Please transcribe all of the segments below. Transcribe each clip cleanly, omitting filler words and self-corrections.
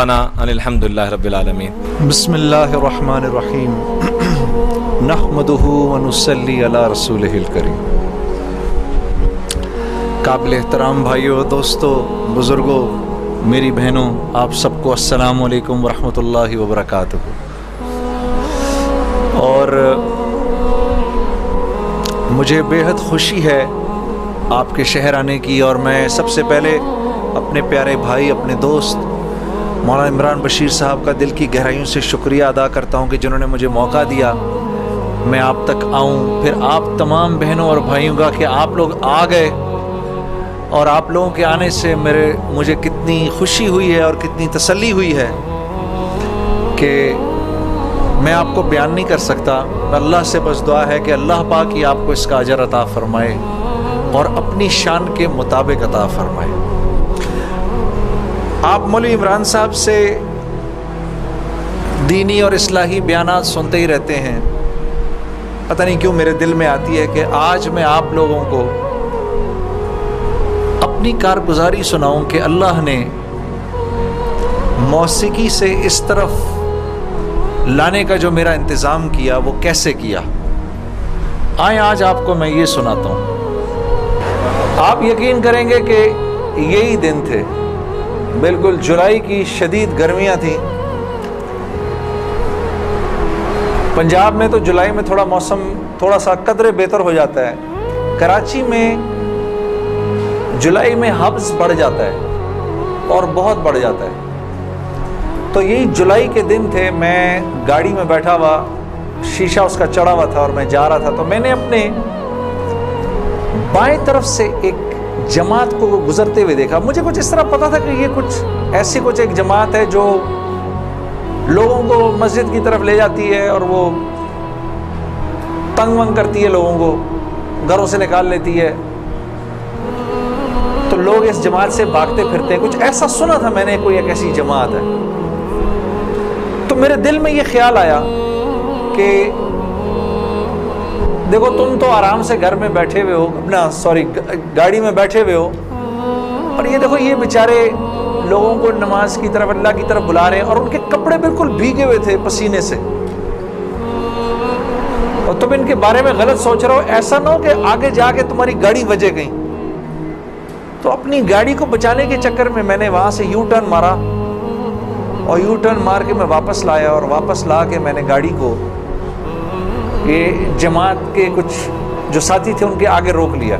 الحمدللہ رب العالمین۔ بسم اللہ الرحمن الرحیم نحمدہ ونصلی علی رسولہ الکریم۔ قابل احترام بھائیوں، دوستوں، بزرگوں، میری بہنوں، آپ سب کو السلام علیکم ورحمۃ اللہ وبرکاتہ۔ اور مجھے بے حد خوشی ہے آپ کے شہر آنے کی، اور میں سب سے پہلے اپنے پیارے بھائی، اپنے دوست مولانا عمران بشیر صاحب کا دل کی گہرائیوں سے شکریہ ادا کرتا ہوں کہ جنہوں نے مجھے موقع دیا میں آپ تک آؤں، پھر آپ تمام بہنوں اور بھائیوں کا کہ آپ لوگ آ گئے، اور آپ لوگوں کے آنے سے مجھے کتنی خوشی ہوئی ہے اور کتنی تسلی ہوئی ہے کہ میں آپ کو بیان نہیں کر سکتا۔ اللہ سے بس دعا ہے کہ اللہ پاک ہی آپ کو اس کا اجر عطا فرمائے اور اپنی شان کے مطابق عطا فرمائے۔ آپ مولوی عمران صاحب سے دینی اور اصلاحی بیانات سنتے ہی رہتے ہیں، پتہ نہیں کیوں میرے دل میں آتی ہے کہ آج میں آپ لوگوں کو اپنی کارگزاری سناؤں کہ اللہ نے موسیقی سے اس طرف لانے کا جو میرا انتظام کیا وہ کیسے کیا۔ آئیں آج آپ کو میں یہ سناتا ہوں۔ آپ یقین کریں گے کہ یہی دن تھے، بالکل جولائی کی شدید گرمیاں تھیں۔ پنجاب میں تو جولائی میں موسم تھوڑا سا قدرے بہتر ہو جاتا ہے، کراچی میں جولائی میں حبس بڑھ جاتا ہے اور بہت بڑھ جاتا ہے۔ تو یہی جولائی کے دن تھے، میں گاڑی میں بیٹھا ہوا، شیشہ اس کا چڑھا ہوا تھا اور میں جا رہا تھا، تو میں نے اپنے بائیں طرف سے ایک جماعت کو گزرتے ہوئے دیکھا۔ مجھے کچھ اس طرح پتا تھا کہ یہ کچھ ایک جماعت ہے جو لوگوں کو مسجد کی طرف لے جاتی ہے اور وہ تنگ ونگ کرتی ہے، لوگوں کو گھروں سے نکال لیتی ہے، تو لوگ اس جماعت سے بھاگتے پھرتے ہیں۔ کچھ ایسا سنا تھا میں نے، کوئی ایک ایسی جماعت ہے۔ تو میرے دل میں یہ خیال آیا کہ دیکھو تم تو آرام سے گھر میں بیٹھے ہوئے ہو، گاڑی میں بیٹھے ہوئے ہو، اور یہ دیکھو یہ بیچارے لوگوں کو نماز کی طرف، اللہ کی طرف بلا رہے ہیں، اور ان کے کپڑے بالکل بھیگے ہوئے تھے پسینے سے، اور تم ان کے بارے میں غلط سوچ رہے ہو۔ ایسا نہ ہو کہ آگے جا کے تمہاری گاڑی وجے گئی۔ تو اپنی گاڑی کو بچانے کے چکر میں نے وہاں سے یو ٹرن مارا، اور یو ٹرن مار کے میں واپس لایا، اور واپس لا کے میں نے گاڑی کو یہ جماعت کے کچھ جو ساتھی تھے ان کے آگے روک لیا۔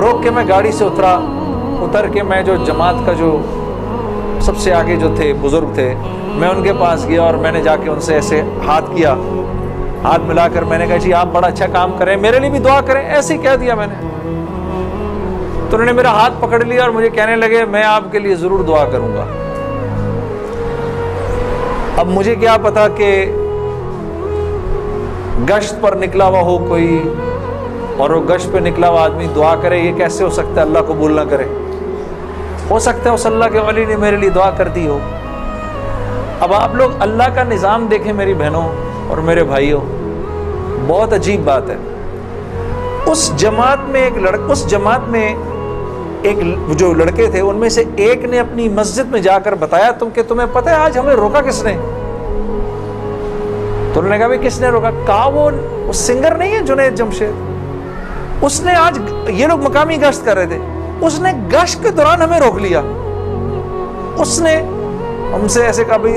روک کے میں گاڑی سے اتر کے میں جو جماعت کا جو سب سے آگے جو تھے بزرگ تھے، میں ان کے پاس گیا اور میں نے جا کے ان سے ایسے ہاتھ کیا، ہاتھ ملا کر میں نے کہا جی آپ بڑا اچھا کام کریں، میرے لیے بھی دعا کریں، ایسے ہی کہہ دیا میں نے۔ تو انہوں نے میرا ہاتھ پکڑ لیا اور مجھے کہنے لگے میں آپ کے لیے ضرور دعا کروں گا۔ اب مجھے کیا پتا کہ گشت پر نکلا ہوا ہو کوئی، اور وہ گشت پہ نکلا ہوا آدمی دعا کرے، یہ کیسے ہو سکتا ہے اللہ قبول نہ کرے؟ ہو سکتا ہے اس اللہ کے ولی نے میرے لیے دعا کر دی ہو۔ اب آپ لوگ اللہ کا نظام دیکھیں میری بہنوں اور میرے بھائیوں، بہت عجیب بات ہے۔ اس جماعت میں ایک جو لڑکے تھے ان میں سے ایک نے اپنی مسجد میں جا کر بتایا کہ تمہیں پتہ ہے آج ہمیں روکا کس نے؟ تو انہوں نے کہا بھائی کس نے روکا؟ کہا وہ سنگر نہیں ہے جنید جمشید، اس نے آج، یہ لوگ مقامی گشت کر رہے تھے، اس نے گشت کے دوران ہمیں روک لیا، اس نے ہم سے ایسے کہا بھائی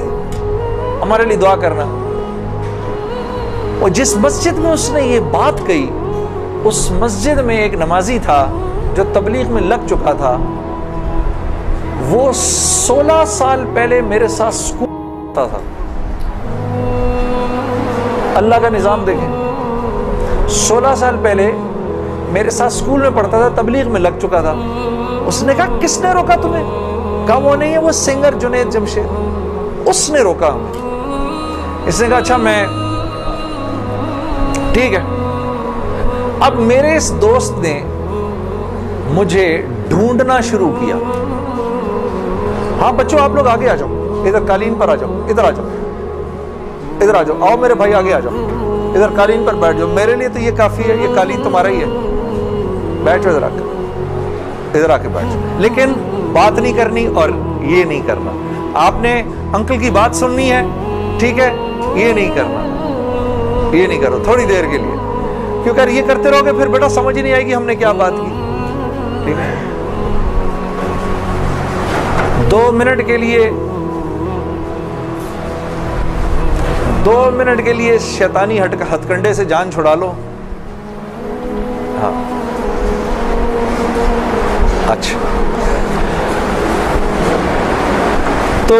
ہمارے لیے دعا کرنا۔ اور جس مسجد میں اس نے یہ بات کہی، اس مسجد میں ایک نمازی تھا جو تبلیغ میں لگ چکا تھا، وہ 16 سال پہلے میرے ساتھ سکول پڑھتا تھا۔ اللہ کا نظام دیکھیں، 16 سال پہلے میرے ساتھ سکول میں پڑھتا تھا، تبلیغ میں لگ چکا تھا۔ اس نے کہا کس نے روکا تمہیں؟ کہا وہ نہیں ہے، وہ سنگر جنید جمشید، اس نے روکا ہمیں۔ اس نے کہا اچھا میں ٹھیک ہے۔ اب میرے اس دوست نے مجھے ڈھونڈنا شروع کیا۔ ہاں بچوں آپ لوگ آگے آ جاؤ، ادھر قالین پر آ جاؤ، ادھر آ جاؤ، ادھر آ جاؤ، آؤ میرے بھائی آگے آ جاؤ، ادھر قالین پر بیٹھ جاؤ، میرے لیے تو یہ کافی ہے، یہ قالین تمہارا ہی ہے، بیٹھو ادھر آ کے بیٹھ جاؤ، لیکن بات نہیں کرنی اور یہ نہیں کرنا۔ آپ نے انکل کی بات سننی ہے, ٹھیک ہے, یہ نہیں کرنا, یہ نہیں کرو تھوڑی دیر کے لیے, کیونکہ اگر یہ کرتے رہو گے پھر بیٹا سمجھ ہی نہیں آئے گی ہم نے کیا بات کی. ٹھیک ہے, 2 منٹ کے لیے شیطانی ہتھ کنڈے سے جان چھڑا لو. ہاں اچھا, تو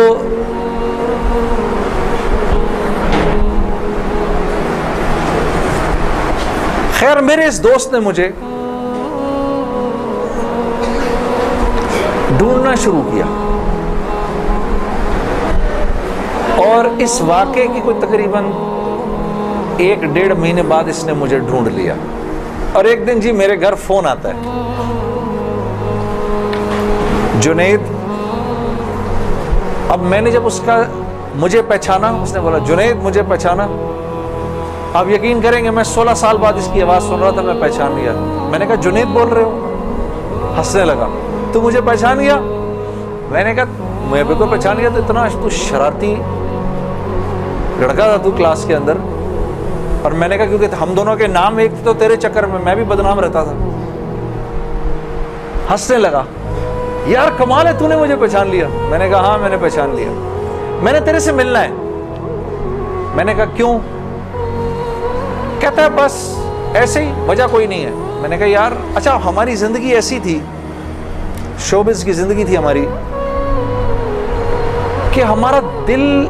خیر میرے اس دوست نے مجھے ڈھونڈنا شروع کیا, اور اس واقعے کی کوئی تقریباً 1-1.5 مہینے بعد اس نے مجھے ڈھونڈ لیا. اور ایک دن جی میرے گھر فون آتا ہے, جنید. اب میں نے جب اس کا مجھے پہچانا, اس نے بولا جنید مجھے پہچانا. آپ یقین کریں گے میں 16 سال بعد اس کی آواز سن رہا تھا, میں پہچان لیا. میں نے کہا جنید بول رہے ہو؟ ہنسنے لگا. تو مجھے پہچان لیا؟ میں نے کہا میں بالکل پہچان لیا. تو اتنا تو شرارتی لڑکا تھا تو کلاس کے اندر. اور میں نے کہا کیونکہ ہم دونوں کے نام ایک تو تیرے چکر میں بھی بدنام رہتا تھا. ہنسنے لگا, یار کمال ہے تو نے مجھے پہچان لیا. میں نے کہا ہاں میں نے پہچان لیا, میں نے تیرے سے ملنا ہے. میں نے کہا کیوں؟ کہتا ہے بس ایسے ہی, وجہ کوئی نہیں ہے. میں نے کہا یار اچھا ہماری زندگی ایسی تھی, شوبز کی زندگی تھی ہماری, کہ ہمارا دل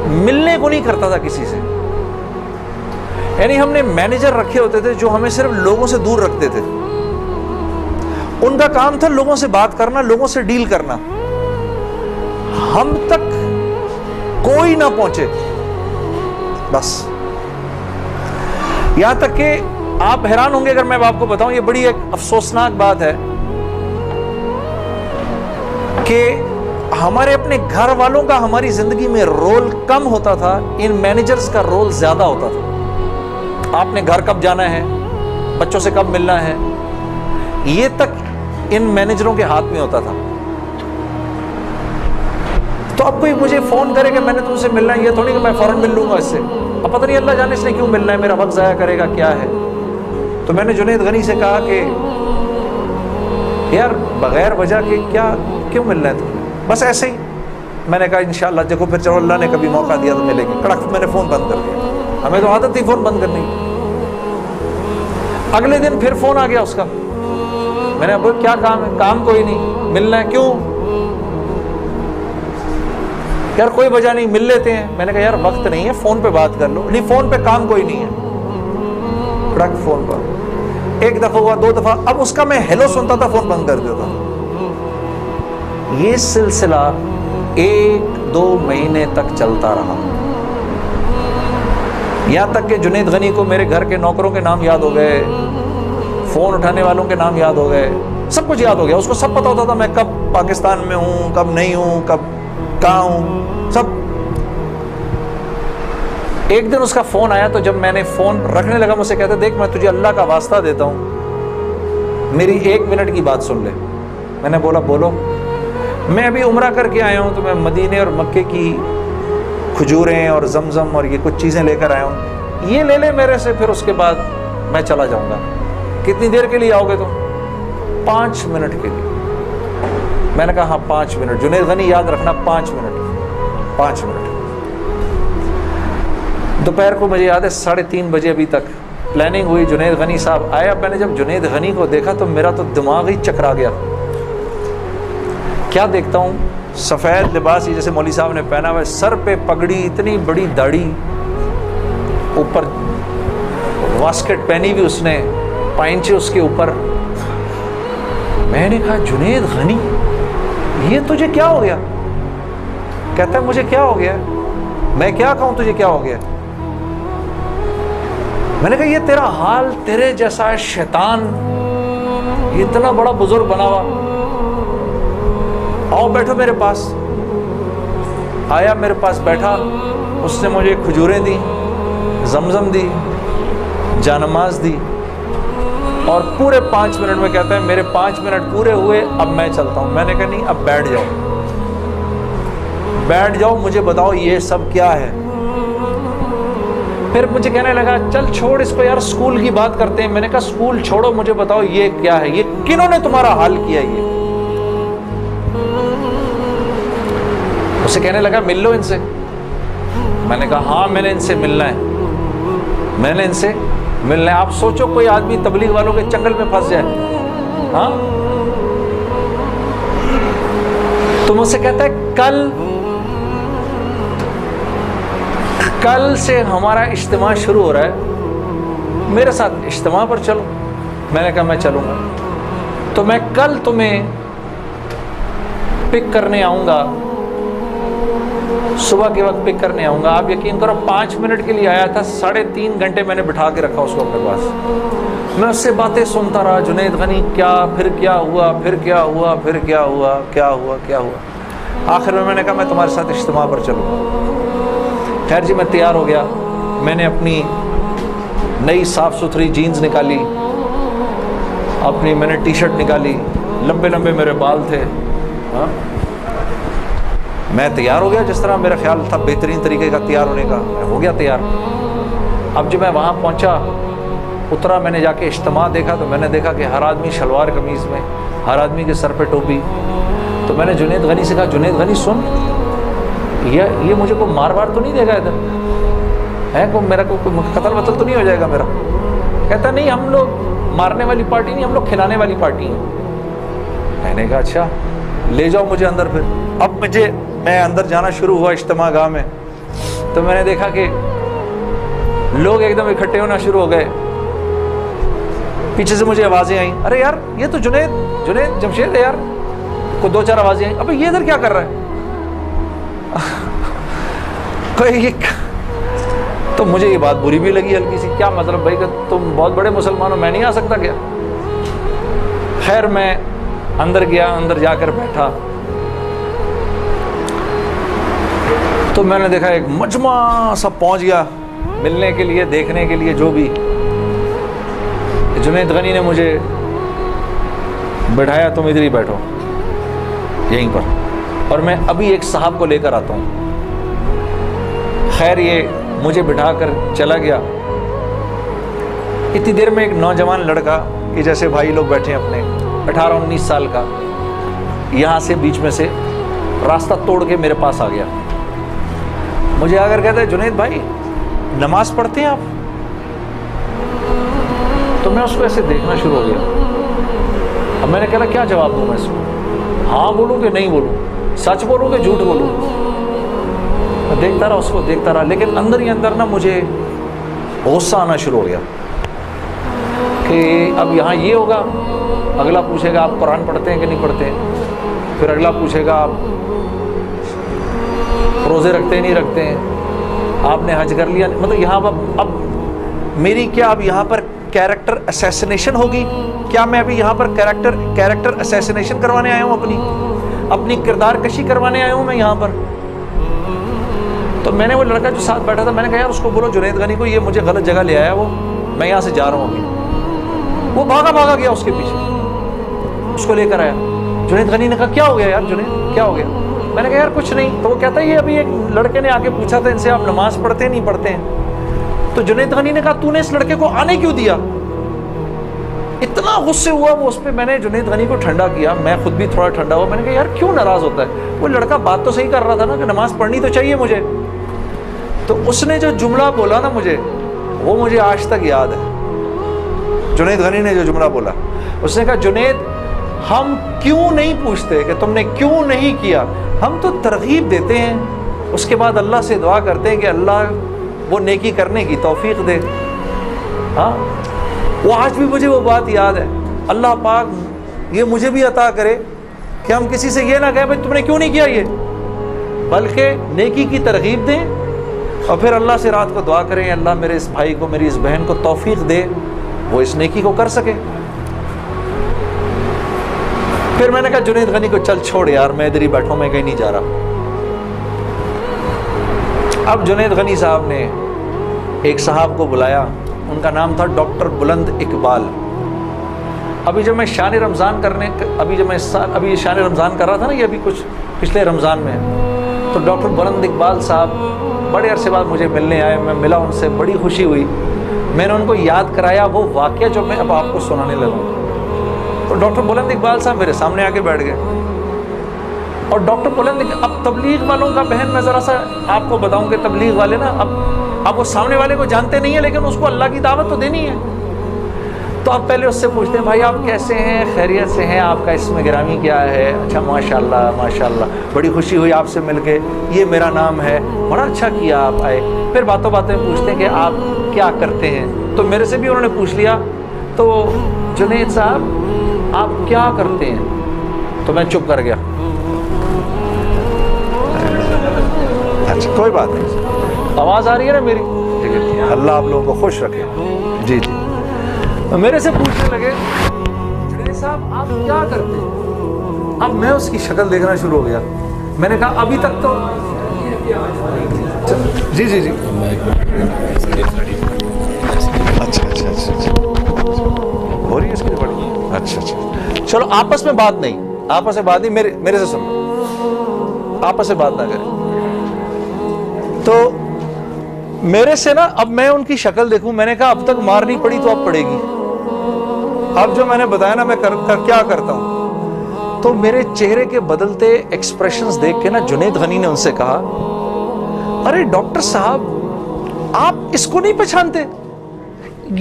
ملنے کو نہیں کرتا تھا کسی سے. یعنی ہم نے مینیجر رکھے ہوتے تھے جو ہمیں صرف لوگوں سے دور رکھتے تھے. ان کا کام تھا لوگوں سے بات کرنا, لوگوں سے ڈیل کرنا, ہم تک کوئی نہ پہنچے بس. یہاں تک کہ آپ حیران ہوں گے اگر میں آپ کو بتاؤں, یہ بڑی ایک افسوسناک بات ہے کہ ہمارے اپنے گھر والوں کا ہماری زندگی میں رول کم ہوتا تھا, ان مینیجرز کا رول زیادہ ہوتا تھا. آپ نے گھر کب جانا ہے, بچوں سے کب ملنا ہے, یہ تک ان مینیجروں کے ہاتھ میں ہوتا تھا. تو اب کوئی مجھے فون کرے کہ میں نے تم سے ملنا ہے, یہ تھوڑی کہ میں فوراً مل لوں گا اس سے. اب پتہ نہیں اللہ جانے اس نے کیوں ملنا ہے, میرا وقت ضائع کرے گا کیا ہے. تو میں نے جنید غنی سے کہا کہ یار بغیر وجہ کے کیوں ملنا ہے تمہیں, بس ایسے ہی. میں نے کہا انشاءاللہ دیکھو پھر چلو اللہ نے کبھی موقع دیا تو ملیں گے. کڑک میں نے فون بند کر دیا, ہمیں تو عادت تھی فون بند کرنے کی. اگلے دن پھر فون آ گیا اس کا. میں نے اب کیا کام ہے؟ کام کوئی نہیں, ملنا ہے. کیوں؟ یار کوئی وجہ نہیں, مل لیتے ہیں. میں نے کہا یار وقت نہیں ہے, فون پہ بات کر لو. نہیں فون پہ کام کوئی نہیں ہے. کڑک فون پر 1 دفعہ ہوا, 2 دفعہ, اب اس کا میں ہیلو سنتا تھا, فون بند کر دیتا. یہ سلسلہ 1-2 مہینے تک چلتا رہا, یہاں تک کہ جنید غنی کو میرے گھر کے نوکروں کے نام یاد ہو گئے, فون اٹھانے والوں کے نام یاد ہو گئے, سب کچھ یاد ہو گیا. اس کو سب پتا ہوتا تھا میں کب پاکستان میں ہوں, کب نہیں ہوں, کب کہاں ہوں, سب. ایک دن اس کا فون آیا, تو جب میں نے فون رکھنے لگا مجھ سے کہتا دیکھ میں تجھے اللہ کا واسطہ دیتا ہوں, میری 1 منٹ کی بات سن لے. میں نے بولا بولو. میں ابھی عمرہ کر کے آیا ہوں, تو میں مدینے اور مکے کی کھجوریں اور زمزم اور یہ کچھ چیزیں لے کر آیا ہوں, یہ لے لے میرے سے, پھر اس کے بعد میں چلا جاؤں گا. کتنی دیر کے لیے آؤ گے تم؟ 5 منٹ کے لیے. میں نے کہا ہاں 5 منٹ. جنید غنی یاد رکھنا 5 منٹ, 5 منٹ. دوپہر کو مجھے یاد ہے 3:30 بجے ابھی تک پلاننگ ہوئی, جنید غنی صاحب آیا. میں نے جب جنید غنی کو دیکھا تو میرا تو دماغ ہی چکرا گیا. کیا دیکھتا ہوں, سفید لباس جیسے مولوی صاحب نے پہنا ہوا ہے, سر پہ پگڑی, اتنی بڑی داڑھی, اوپر واسکٹ پہنی ہوئی اس نے, پائنچے اس کے اوپر. میں نے کہا جنید غنی یہ تجھے کیا ہو گیا؟ کہتا ہے مجھے کیا ہو گیا؟ میں کیا کہوں تجھے کیا ہو گیا؟ میں نے کہا یہ تیرا حال تیرے جیسا ہے شیطان, یہ اتنا بڑا بزرگ بنا ہوا, آؤ بیٹھو میرے پاس. آیا میرے پاس بیٹھا, اس نے مجھے کھجوریں دی, زمزم دی, جانماز دی, اور پورے 5 منٹ میں کہتا ہے میرے 5 منٹ پورے ہوئے, اب میں چلتا ہوں. میں نے کہا نہیں اب بیٹھ جاؤ. بیٹھ جاؤ, مجھے بتاؤ یہ سب کیا ہے. پھر مجھے کہنے لگا چل چھوڑ اس کو یار, اسکول کی بات کرتے ہیں. میں نے کہا اسکول چھوڑو, مجھے بتاؤ یہ کیا ہے, یہ کنہوں نے تمہارا حال کیا. یہ اسے کہنے لگا مل لو ان سے. میں نے کہا ہاں میں نے ان سے ملنا ہے, میں نے ان سے ملنا ہے. آپ سوچو کوئی آدمی تبلیغ والوں کے چنگل میں پھنس جائے, ہاں, تو مجھ سے کہتا ہے کل سے ہمارا اجتماع شروع ہو رہا ہے, میرے ساتھ اجتماع پر چلو. میں نے کہا میں چلوں گا. تو میں کل تمہیں پک کرنے آؤں گا, صبح کے وقت پک کرنے آؤں گا. آپ یقین کرو 5 منٹ کے لیے آیا تھا, 3.5 گھنٹے میں نے بٹھا کے رکھا اس کو اپنے پاس. میں اس سے باتیں سنتا رہا, جنید غنی کیا, پھر کیا ہوا, پھر کیا ہوا, پھر کیا ہوا, کیا ہوا, کیا ہوا. آخر میں نے کہا میں تمہارے ساتھ اجتماع پر چلوں گا. خیر جی, میں تیار ہو گیا. میں نے اپنی نئی صاف ستھری جینز نکالی, اپنی میں نے ٹی شرٹ نکالی, لمبے لمبے میرے بال تھے. ہاں, میں تیار ہو گیا جس طرح میرا خیال تھا بہترین طریقے کا تیار ہونے کا. میں ہو گیا تیار. اب جب میں وہاں پہنچا, اترا, میں نے جا کے اجتماع دیکھا تو میں نے دیکھا کہ ہر آدمی شلوار قمیض میں, ہر آدمی کے سر پہ ٹوپی. تو میں نے جنید غنی سے کہا جنید غنی سن, یہ مجھے کوئی مار وار تو نہیں دے گا ادھر ہے, میرا کوئی قتل وتل تو نہیں ہو جائے گا میرا. کہتا نہیں ہم لوگ مارنے والی پارٹی نہیں, ہم لوگ کھلانے والی پارٹی ہیں. میں نے کہا اچھا لے جاؤ مجھے اندر. پھر اب میں اندر جانا شروع ہوا اجتماع گاہ میں, تو میں نے دیکھا کہ لوگ ایک دم اکٹھے ہونا شروع ہو گئے. پیچھے سے مجھے آوازیں آئیں, ارے یار یہ تو جنید جمشید ہے یار. کو 2-4 آوازیں آئیں, ابے یہ ادھر کیا کر رہا ہے. تو مجھے یہ بات بری بھی لگی ہلکی سی, کیا مطلب بھائی کہ تم بہت بڑے مسلمان ہو, میں نہیں آ سکتا کیا. خیر میں اندر گیا, اندر جا کر بیٹھا تو میں نے دیکھا ایک مجمع سب پہنچ گیا ملنے کے لیے, دیکھنے کے لیے. جو بھی جنید غنی نے مجھے بٹھایا, تم ادھر ہی بیٹھو یہیں پر, اور میں ابھی ایک صاحب کو لے کر آتا ہوں. خیر یہ مجھے بٹھا کر چلا گیا. اتنی دیر میں ایک نوجوان لڑکا کہ جیسے بھائی لوگ بیٹھے ہیں اپنے, 18-19 سال کا, یہاں سے بیچ میں سے راستہ توڑ کے میرے پاس آ گیا. مجھے آ کر کہتا ہے جنید بھائی نماز پڑھتے ہیں آپ. تو میں اس کو ایسے دیکھنا شروع ہو گیا. اب میں نے کہا کیا جواب دوں میں اس کو, ہاں بولوں کہ نہیں بولوں, سچ بولوں کہ جھوٹ بولوں. میں دیکھتا رہا اس کو, دیکھتا رہا, لیکن اندر ہی اندر نا مجھے غصہ آنا شروع ہو گیا کہ اب یہاں یہ ہوگا, اگلا پوچھے گا آپ قرآن پڑھتے ہیں کہ نہیں پڑھتے ہیں, پھر اگلا پوچھے گا آپ روزے رکھتے ہیں نہیں رکھتے ہیں, آپ نے حج کر لیا. مطلب یہاں اب میری کیا اب یہاں پر کیریکٹر اسیسینیشن ہوگی کیا؟ میں ابھی یہاں پر کیریکٹر اسیسینیشن کروانے آیا ہوں, اپنی کردار کشی کروانے آیا ہوں میں یہاں پر. تو میں نے وہ لڑکا جو ساتھ بیٹھا تھا, میں نے کہا یار اس کو بولو جنید غنی کو یہ مجھے غلط جگہ لے آیا, وہ میں یہاں سے جا رہا ہوں ابھی. وہ بھاگا گیا اس کے پیچھے, اس کو لے کر آیا. جنید غنی نے کہا کیا ہو گیا یار جنید, کیا ہو گیا؟ میں نے کہا یار کچھ نہیں. تو وہ کہتا ہے یہ ابھی ایک لڑکے نے آ کے پوچھا تھا ان سے آپ نماز پڑھتے ہیں نہیں پڑھتے ہیں. تو جنید غنی نے کہا تو نے اس لڑکے کو آنے کیوں دیا؟ اتنا غصے ہوا وہ اس پہ. میں نے جنید غنی کو ٹھنڈا کیا, میں خود بھی تھوڑا ٹھنڈا ہوا. میں نے کہا یار کیوں ناراض ہوتا ہے, وہ لڑکا بات تو صحیح کر رہا تھا نا کہ نماز پڑھنی تو چاہیے مجھے. تو اس نے جو جملہ بولا نا مجھے, وہ مجھے آج تک یاد ہے. جنید غنی نے جو جملہ بولا, اس نے کہا جنید ہم کیوں نہیں پوچھتے کہ تم نے کیوں نہیں کیا, ہم تو ترغیب دیتے ہیں, اس کے بعد اللہ سے دعا کرتے ہیں کہ اللہ وہ نیکی کرنے کی توفیق دے. ہاں وہ آج بھی مجھے وہ بات یاد ہے. اللہ پاک یہ مجھے بھی عطا کرے کہ ہم کسی سے یہ نہ کہیں بھائی تم نے کیوں نہیں کیا یہ, بلکہ نیکی کی ترغیب دیں اور پھر اللہ سے رات کو دعا کریں اللہ میرے اس بھائی کو, میری اس بہن کو توفیق دے وہ اس نیکی کو کر سکے. پھر میں نے کہا جنید غنی کو چل چھوڑ یار, میں ادھر ہی بیٹھا ہوں, میں کہیں نہیں جا رہا. اب جنید غنی صاحب نے ایک صاحب کو بلایا, ان کا نام تھا ڈاکٹر بلند اقبال. ابھی جب میں شان رمضان شان رمضان کر رہا تھا نا, یہ ابھی کچھ پچھلے رمضان میں, تو ڈاکٹر بلند اقبال صاحب بڑے عرصے بعد مجھے ملنے آئے، میں ملا ان سے، بڑی خوشی ہوئی. میں نے ان کو یاد کرایا وہ واقعہ جو میں اب آپ کو سنانے لگا. تو ڈاکٹر بلند اقبال صاحب میرے سامنے آ کے بیٹھ گئے. اور ڈاکٹر بلند، اب تبلیغ والوں کا بہن میں ذرا سا آپ کو بتاؤں کہ تبلیغ والے نا اب وہ سامنے والے کو جانتے نہیں ہیں، لیکن اس کو اللہ کی دعوت تو دینی ہے. تو آپ پہلے اس سے پوچھتے ہیں بھائی آپ کیسے ہیں، خیریت سے ہیں، آپ کا اسم گرامی کیا ہے؟ اچھا ماشاءاللہ ماشاءاللہ، بڑی خوشی ہوئی آپ سے مل کے، یہ میرا نام ہے، بڑا اچھا کیا آپ آئے. پھر باتوں باتیں پوچھتے ہیں کہ آپ کیا کرتے ہیں. تو میرے سے بھی انہوں نے پوچھ لیا، تو جنید صاحب آپ کیا کرتے ہیں؟ تو میں چپ کر گیا. اچھا کوئی بات نہیں، آواز آ رہی ہے نا میری؟ ٹھیک ہے، اللہ آپ لوگوں کو خوش رکھے. جی جی. میرے سے پوچھنے لگے جنید صاحب آپ کیا کرتے ہیں؟ اب میں اس کی شکل دیکھنا شروع ہو گیا. میں نے کہا ابھی تک تو جی جی جی اچھا اچھا اچھا اچھا ہو رہی ہے اس کی بڑی. اچھا اچھا چلو آپس میں بات نہیں، میرے سے سنو، آپس میں بات نہ کریں. تو میرے سے نا اب میں ان کی شکل دیکھوں، میں نے کہا اب تک مار نہیں پڑی تو اب پڑے گی. اب جو میں نے بتایا نا میں کیا کرتا ہوں، تو میرے چہرے کے بدلتے ایکسپریشنز دیکھ کے نا جنید غنی نے ان سے کہا ارے ڈاکٹر صاحب آپ اس کو نہیں پہچانتے؟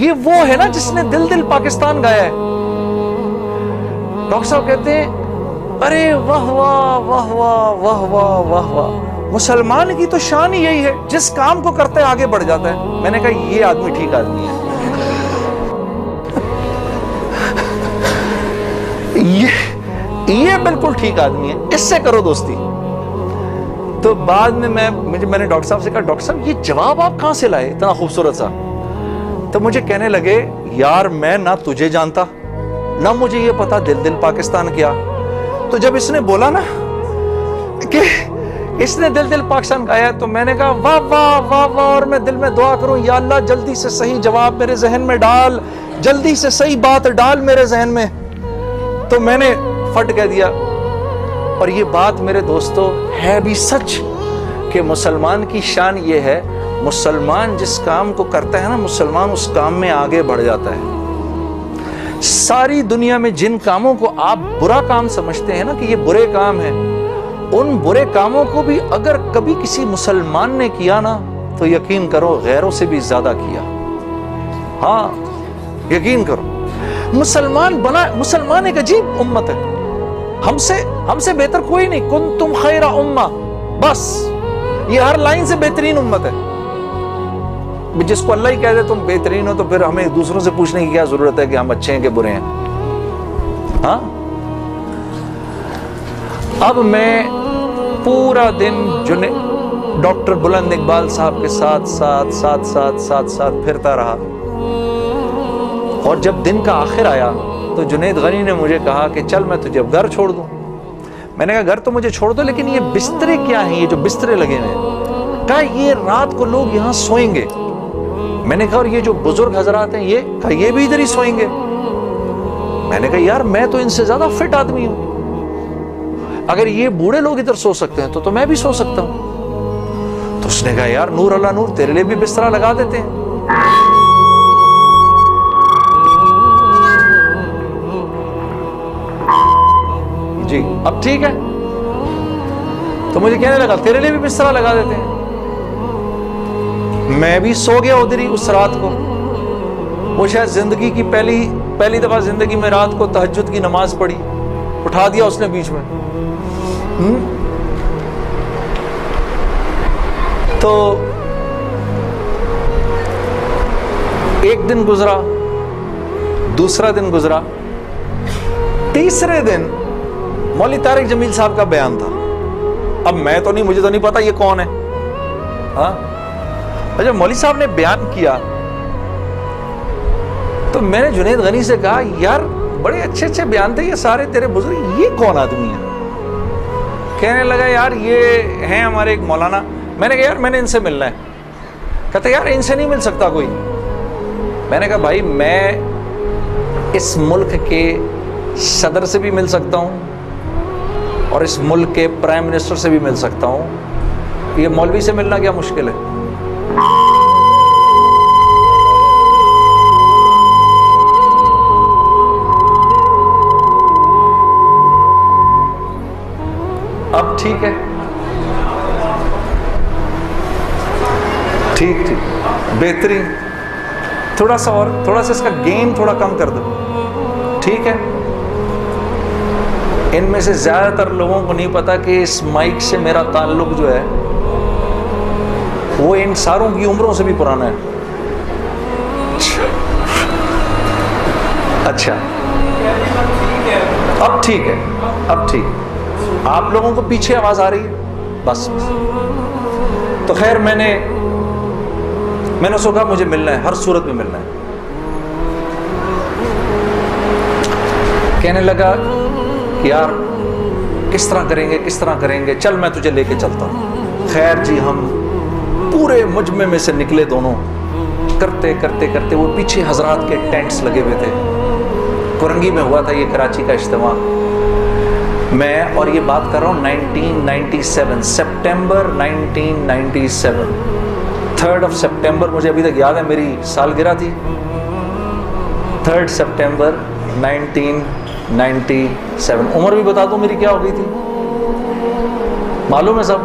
یہ وہ ہے نا جس نے دل دل پاکستان گایا ہے. ڈاکٹر صاحب کہتے ہیں ارے واہ واہ واہ واہ واہ واہ واہ واہ، مسلمان کی تو شان ہی یہی ہے، جس کام کو کرتے آگے بڑھ جاتا ہے. میں نے کہا یہ آدمی ٹھیک آدمی ہے، یہ بالکل ٹھیک آدمی ہے، اس سے کرو دوستی. تو بعد میں میں نے ڈاکٹر صاحب سے کہا ڈاکٹر صاحب یہ جواب آپ کہاں سے لائے اتنا خوبصورت سا؟ تو مجھے کہنے لگے یار میں نہ تجھے جانتا نہ مجھے یہ پتا دل دل پاکستان کیا. تو جب اس نے بولا نا کہ اس نے دل دل پاکستان گایا تو میں نے کہا واہ واہ واہ واہ، اور میں دل میں دعا کروں یا اللہ جلدی سے صحیح جواب میرے ذہن میں ڈال، جلدی سے صحیح بات ڈال میرے ذہن میں. تو میں نے فٹ کہہ دیا. اور یہ بات میرے دوستو ہے بھی سچ کہ مسلمان کی شان یہ ہے، مسلمان جس کام کو کرتا ہے نا مسلمان اس کام میں آگے بڑھ جاتا ہے. ساری دنیا میں جن کاموں کو آپ برا کام سمجھتے ہیں نا کہ یہ برے کام ہیں، ان برے کاموں کو بھی اگر کبھی کسی مسلمان نے کیا نا تو یقین کرو غیروں سے بھی زیادہ کیا. ہاں یقین کرو، مسلمان ایک عجیب امت ہے، ہم سے بہتر کوئی نہیں. کنتم خیر امہ، بس یہ ہر لائن سے بہترین امت ہے. جس کو اللہ ہی کہہ دے تم بہترین ہو تو پھر ہمیں دوسروں سے پوچھنے کی کیا ضرورت ہے کہ ہم اچھے ہیں کہ برے ہیں. ہاں اب میں پورا دن ڈاکٹر بلند اقبال صاحب کے ساتھ پھرتا رہا. اور جب دن کا آخر آیا تو جنید غنی نے مجھے کہا کہ چل میں تجھے اب گھر چھوڑ دوں. میں نے کہا گھر تو مجھے چھوڑ دو، لیکن یہ بسترے کیا ہیں، یہ جو بسترے لگے ہیں؟ کہا یہ رات کو لوگ یہاں سوئیں گے. میں نے کہا اور یہ جو بزرگ حضرات ہیں یہ بھی ادھر ہی سوئیں گے. میں نے کہا یار میں تو ان سے زیادہ فٹ آدمی ہوں، اگر یہ بوڑھے لوگ ادھر سو سکتے ہیں تو میں بھی سو سکتا ہوں. تو اس نے کہا یار نور اللہ نور، تیرے لیے بھی بسترا لگا دیتے ہیں. جی اب ٹھیک ہے. تو مجھے کہنے لگا تیرے لیے بھی بسترا لگا دیتے ہیں. میں بھی سو گیا ادھر ہی اس رات کو. وہ شاید زندگی کی پہلی دفعہ زندگی میں رات کو تہجد کی نماز پڑھی، اٹھا دیا اس نے بیچ میں. تو ایک دن گزرا، دوسرا دن گزرا، تیسرے دن مولوی طارق جمیل صاحب کا بیان تھا. اب مجھے تو نہیں پتا یہ کون ہے. ہاں جب مولوی صاحب نے بیان کیا تو میں نے جنید غنی سے کہا یار بڑے اچھے بیان تھے، یہ سارے تیرے بزرگ، یہ کون آدمی ہے؟ کہنے لگا یار یہ ہیں ہمارے ایک مولانا. میں نے کہا یار میں نے ان سے ملنا ہے. کہتے یار ان سے نہیں مل سکتا کوئی. میں نے کہا بھائی میں اس ملک کے صدر سے بھی مل سکتا ہوں اور اس ملک کے پرائم منسٹر سے بھی مل سکتا ہوں، یہ مولوی سے ملنا کیا مشکل ہے؟ اب ٹھیک ہے، ٹھیک بہترین، تھوڑا سا اور، تھوڑا سا اس کا گین تھوڑا کم کر دو، ٹھیک ہے؟ ان میں سے زیادہ تر لوگوں کو نہیں پتا کہ اس مائک سے میرا تعلق جو ہے وہ ان ساروں کی عمروں سے بھی پرانا ہے۔ اچھا اب ٹھیک ہے، اب ٹھیک، آپ لوگوں کو پیچھے آواز آ رہی ہے؟ بس تو خیر میں نے سوچا مجھے ملنا ہے، ہر صورت میں ملنا ہے۔ کہنے لگا کہ یار کس طرح کریں گے، چل میں تجھے لے کے چلتا ہوں۔ خیر جی ہم پورے مجمع میں سے نکلے دونوں، کرتے وہ پیچھے حضرات کے ٹینٹس لگے ہوئے تھے، کرنگی میں ہوا تھا یہ کراچی کا اجتماع، میں اور یہ بات کر رہا ہوں 1997 سپٹمبر 1997، 3 سپٹمبر مجھے ابھی تک یاد ہے، میری سالگرہ تھی، 3 سپٹمبر 1997۔ عمر بھی بتا دوں میری کیا ہو گئی تھی، معلوم ہے سب؟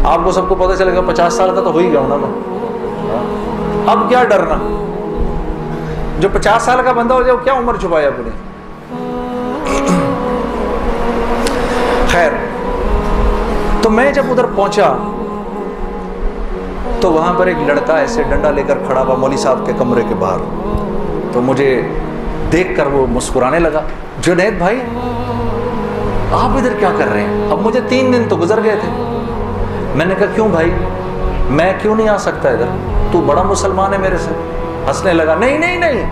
آپ کو سب کو پتہ چلے گا 50 سال کا تو ہو ہی گیا ہوں نا میں، اب کیا ڈرنا، جو 50 سال کا بندہ ہو جائے وہ کیا عمر چھپایا اپنی۔ خیر تو میں جب ادھر پہنچا تو وہاں پر ایک لڑکا ایسے ڈنڈا لے کر کھڑا ہوا مولوی صاحب کے کمرے کے باہر، تو مجھے دیکھ کر وہ مسکرانے لگا، جنید بھائی آپ ادھر کیا کر رہے ہیں؟ اب مجھے 3 دن تو گزر گئے تھے۔ میں نے کہا کیوں بھائی، میں کیوں نہیں آ سکتا ادھر، تو بڑا مسلمان ہے میرے سے۔ ہنسنے لگا، نہیں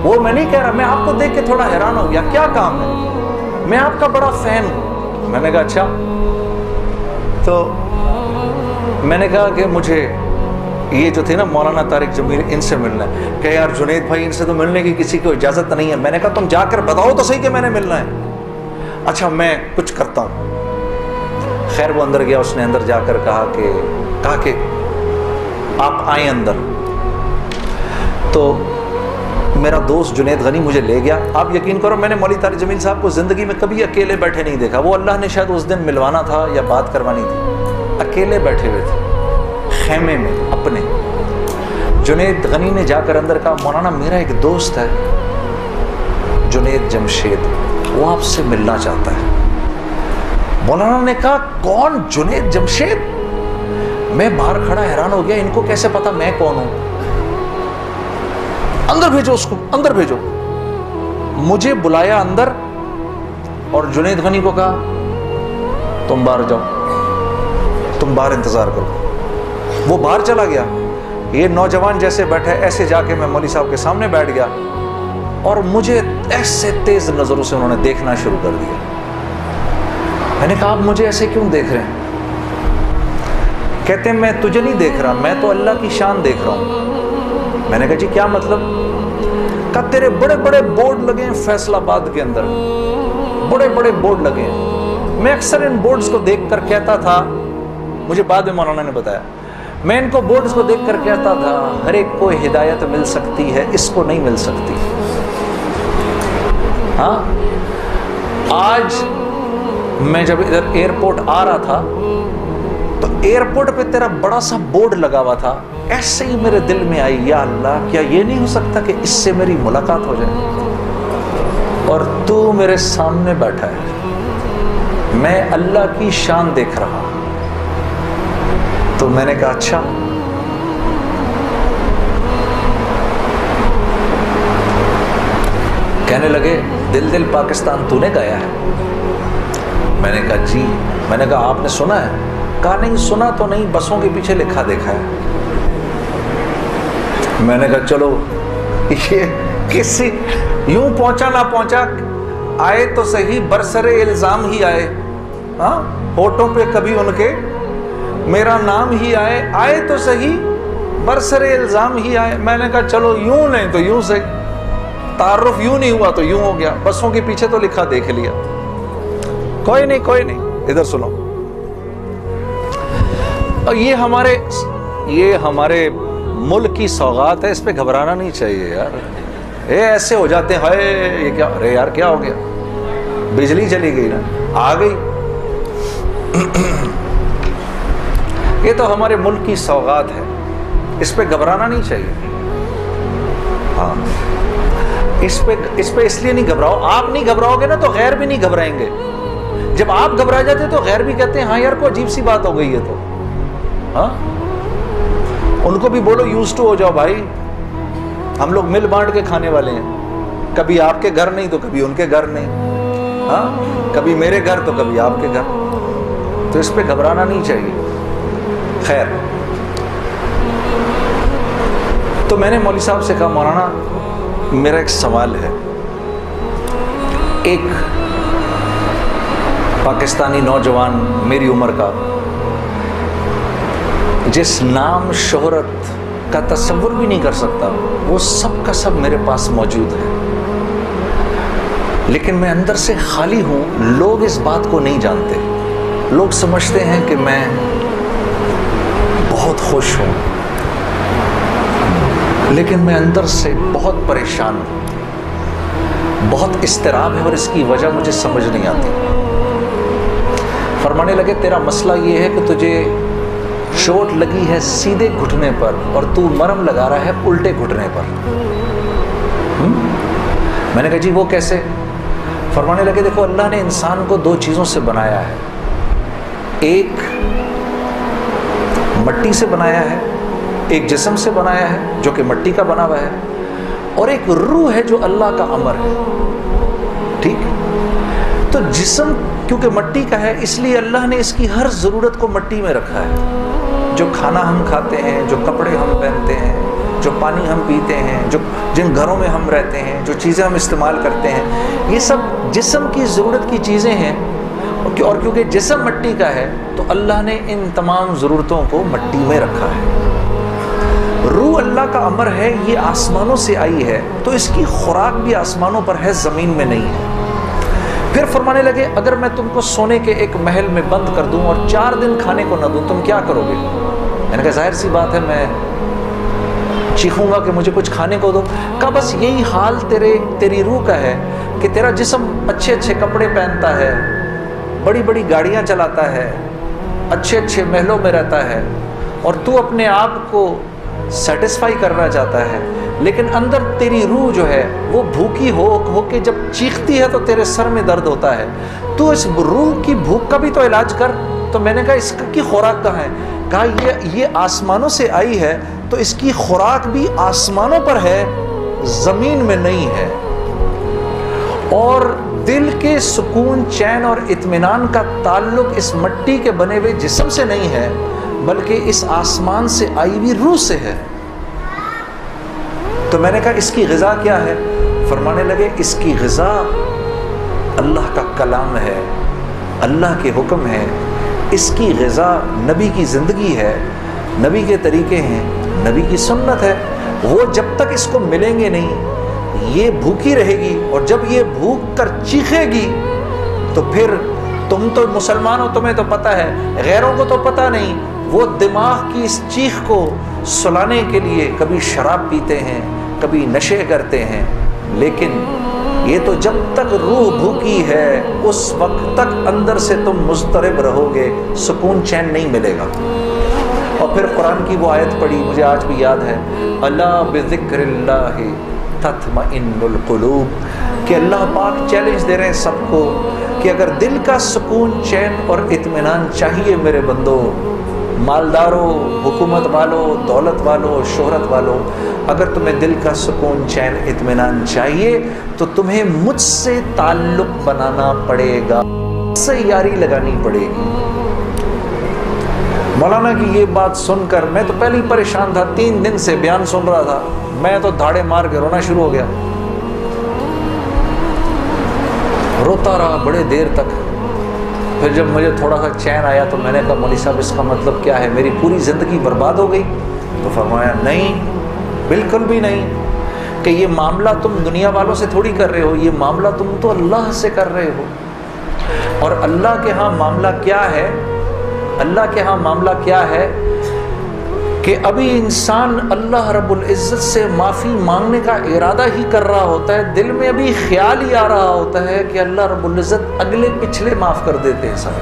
وہ میں نہیں کہہ رہا، میں آپ کو دیکھ کے تھوڑا حیران ہو گیا، کیا کام ہے؟ میں آپ کا بڑا فین ہوں۔ میں نے کہا اچھا، تو میں نے کہا کہ مجھے یہ جو تھے نا مولانا طارق جمیل، ان سے ملنا ہے۔ کہ یار جنید بھائی ان سے تو ملنے کی کسی کو اجازت نہیں ہے۔ میں نے کہا تم جا کر بتاؤ تو صحیح کہ میں نے ملنا ہے۔ اچھا میں کچھ کرتا ہوں۔ خیر وہ اندر گیا، اس نے اندر جا کر کہا کہ آپ آئیں اندر۔ تو میرا دوست جنید غنی مجھے لے گیا۔ آپ یقین کرو میں نے مولوی طارق جمیل صاحب کو زندگی میں کبھی اکیلے بیٹھے نہیں دیکھا، وہ اللہ نے شاید اس دن ملوانا تھا یا بات کروانی تھی، اکیلے بیٹھے ہوئے تھے خیمے میں اپنے۔ جنید غنی نے جا کر اندر کہا مولانا میرا ایک دوست ہے جنید جمشید، وہ آپ سے ملنا چاہتا ہے۔ مولانا نے کہا کون؟ جنید جمشید؟ میں باہر کھڑا حیران ہو گیا، ان کو کیسے پتا میں کون ہوں؟ اندر بھیجو اس کو، اندر بھیجو۔ مجھے بلایا اندر اور جنید غنی کو کہا تم باہر جاؤ، تم باہر انتظار کرو۔ وہ باہر چلا گیا، یہ نوجوان جیسے بیٹھے ایسے جا کے میں مولوی صاحب کے سامنے بیٹھ گیا، اور مجھے ایسے تیز نظروں سے انہوں نے دیکھنا شروع کر دیا۔ میں نے کہا آپ مجھے ایسے کیوں دیکھ رہے ہیں؟ کہتے ہیں میں تجھے نہیں دیکھ رہا، میں تو اللہ کی شان دیکھ رہا ہوں۔ میں نے کہا جی کیا مطلب؟ کہا تیرے بڑے بڑے بورڈ لگے ہیں فیصل آباد کے اندر، بڑے بڑے بورڈ لگے ہیں۔ میں اکثر ان بورڈز کو دیکھ کر کہتا تھا، مجھے بعد میں مولانا نے بتایا، میں ان کو بورڈز کو دیکھ کر کہتا تھا ہر ایک کو ہدایت مل سکتی ہے، اس کو نہیں مل سکتی۔ ہاں آج میں جب ادھر ایئرپورٹ آ رہا تھا تو ایئرپورٹ پہ تیرا بڑا سا بورڈ لگا ہوا تھا، ایسے ہی میرے دل میں آئی یا اللہ کیا یہ نہیں ہو سکتا کہ اس سے میری ملاقات ہو جائے، اور تو میرے سامنے بیٹھا ہے، میں اللہ کی شان دیکھ رہا۔ تو میں نے کہا اچھا۔ کہنے لگے دل دل پاکستان تو نے گایا ہے؟ میں نے کہا جی۔ میں نے کہا آپ نے سنا ہے؟ کہا نہیں سنا تو نہیں، بسوں کے پیچھے لکھا دیکھا ہے۔ میں نے کہا چلو یہ کسی یوں پہنچا نہ پہنچا، آئے تو صحیح برسر الزام ہی آئے، ہاں ہوٹوں پہ کبھی ان کے میرا نام ہی آئے، آئے تو صحیح برسر الزام ہی آئے۔ میں نے کہا چلو یوں نہیں تو یوں سے، تعارف یوں نہیں ہوا تو یوں ہو گیا، بسوں کے پیچھے تو لکھا دیکھ لیا۔ کوئی نہیں ادھر سنو۔ اور یہ ہمارے ملک کی سوغات ہے، اس پہ گھبرانا نہیں چاہیے یار. ایسے ہو جاتے ہیں ہائے یہ کیا، ارے یار کیا ہو گیا، بجلی چلی گئی نا، آ گئی. یہ تو ہمارے ملک کی سوغات ہے، اس پہ گھبرانا نہیں چاہیے. ہاں اس پہ اس لیے نہیں گھبراؤ. آپ نہیں گھبراؤ گے نا تو غیر بھی نہیں گھبرائیں گے. جب آپ گھبرا جاتے تو غیر بھی کہتے ہیں ہاں یار کوئی عجیب سی بات ہو گئی ہے. تو ہاں ان کو بھی بولو یوز ٹو ہو جاؤ بھائی، ہم لوگ مل بانٹ کے کھانے والے ہیں. کبھی آپ کے گھر نہیں تو کبھی ان کے گھر نہیں، ہاں کبھی میرے گھر تو کبھی آپ کے گھر. تو اس پہ گھبرانا نہیں چاہیے. خیر، تو میں نے مولوی صاحب سے کہا مولانا میرا ایک سوال ہے. ایک پاکستانی نوجوان میری عمر کا، جس نام شہرت کا تصور بھی نہیں کر سکتا، وہ سب کا سب میرے پاس موجود ہے، لیکن میں اندر سے خالی ہوں. لوگ اس بات کو نہیں جانتے. لوگ سمجھتے ہیں کہ میں بہت خوش ہوں، لیکن میں اندر سے بہت پریشان ہوں. بہت اضطراب ہے اور اس کی وجہ مجھے سمجھ نہیں آتی. فرمانے لگے تیرا مسئلہ یہ ہے کہ تجھے چوٹ لگی ہے سیدھے گھٹنے پر اور تو مرہم لگا رہا ہے الٹے گھٹنے پر. میں نے کہا جی وہ کیسے؟ فرمانے لگے دیکھو اللہ نے انسان کو دو چیزوں سے بنایا ہے. ایک مٹی سے بنایا ہے، ایک جسم سے بنایا ہے جو کہ مٹی کا بنا ہوا ہے، اور ایک روح ہے جو اللہ کا امر ہے. ٹھیک، تو جسم کیونکہ مٹی کا ہے اس لیے اللہ نے اس کی ہر ضرورت کو مٹی میں رکھا ہے. جو کھانا ہم کھاتے ہیں، جو کپڑے ہم پہنتے ہیں، جو پانی ہم پیتے ہیں، جو جن گھروں میں ہم رہتے ہیں، جو چیزیں ہم استعمال کرتے ہیں، یہ سب جسم کی ضرورت کی چیزیں ہیں. اور کیونکہ جسم مٹی کا ہے تو اللہ نے ان تمام ضرورتوں کو مٹی میں رکھا ہے. روح اللہ کا امر ہے، یہ آسمانوں سے آئی ہے تو اس کی خوراک بھی آسمانوں پر ہے، زمین میں نہیں ہے. پھر فرمانے لگے اگر میں تم کو سونے کے ایک محل میں بند کر دوں اور 4 دن کھانے کو نہ دوں تم کیا کرو گے؟ میں نے کہا ظاہر سی بات ہے میں چیخوں گا کہ مجھے کچھ کھانے کو دو. کہا بس یہی حال تیری روح کا ہے کہ تیرا جسم اچھے اچھے کپڑے پہنتا ہے، بڑی بڑی گاڑیاں چلاتا ہے، اچھے اچھے محلوں میں رہتا ہے، اور تو اپنے آپ کو سیٹسفائی کرنا چاہتا ہے، لیکن اندر تیری روح جو ہے وہ بھوکی ہو کے جب چیختی ہے تو تیرے سر میں درد ہوتا ہے. تو اس روح کی بھوک کا بھی تو علاج کر. تو میں نے کہا اس کی خوراک کہاں ہے؟ کہا یہ آسمانوں سے آئی ہے تو اس کی خوراک بھی آسمانوں پر ہے، زمین میں نہیں ہے. اور دل کے سکون، چین اور اطمینان کا تعلق اس مٹی کے بنے ہوئے جسم سے نہیں ہے بلکہ اس آسمان سے آئی ہوئی روح سے ہے. تو میں نے کہا اس کی غذا کیا ہے؟ فرمانے لگے اس کی غذا اللہ کا کلام ہے، اللہ کے حکم ہے. اس کی غذا نبی کی زندگی ہے، نبی کے طریقے ہیں، نبی کی سنت ہے. وہ جب تک اس کو ملیں گے نہیں یہ بھوکی رہے گی، اور جب یہ بھوک کر چیخے گی تو پھر تم تو مسلمان ہو، تمہیں تو پتہ ہے، غیروں کو تو پتہ نہیں. وہ دماغ کی اس چیخ کو سلانے کے لیے کبھی شراب پیتے ہیں، کبھی نشے کرتے ہیں، لیکن یہ تو جب تک روح بھوکی ہے اس وقت تک اندر سے تم مضطرب رہو گے، سکون چین نہیں ملے گا. اور پھر قرآن کی وہ آیت پڑھی مجھے آج بھی یاد ہے، الا بذکر اللہ تطمئن القلوب، کہ اللہ پاک چیلنج دے رہے ہیں سب کو کہ اگر دل کا سکون، چین اور اطمینان چاہیے میرے بندو، مالداروں، حکومت والوں، دولت والوں، شہرت والوں، اگر تمہیں دل کا سکون، چین، اطمینان چاہیے تو تمہیں مجھ سے تعلق بنانا پڑے گا، مجھ سے یاری لگانی پڑے گی. مولانا کی یہ بات سن کر میں تو پہلے ہی پریشان تھا، 3 دن سے بیان سن رہا تھا، میں تو دھاڑے مار کے رونا شروع ہو گیا. روتا رہا بڑے دیر تک. پھر جب مجھے تھوڑا سا چین آیا تو میں نے کہا مولوی صاحب اس کا مطلب کیا ہے، میری پوری زندگی برباد ہو گئی؟ تو فرمایا نہیں، بالکل بھی نہیں، کہ یہ معاملہ تم دنیا والوں سے تھوڑی کر رہے ہو، یہ معاملہ تم تو اللہ سے کر رہے ہو. اور اللہ کے ہاں معاملہ کیا ہے؟ اللہ کے ہاں معاملہ کیا ہے کہ ابھی انسان اللہ رب العزت سے معافی مانگنے کا ارادہ ہی کر رہا ہوتا ہے، دل میں ابھی خیال ہی آ رہا ہوتا ہے کہ اللہ رب العزت اگلے پچھلے معاف کر دیتے ہیں سارے۔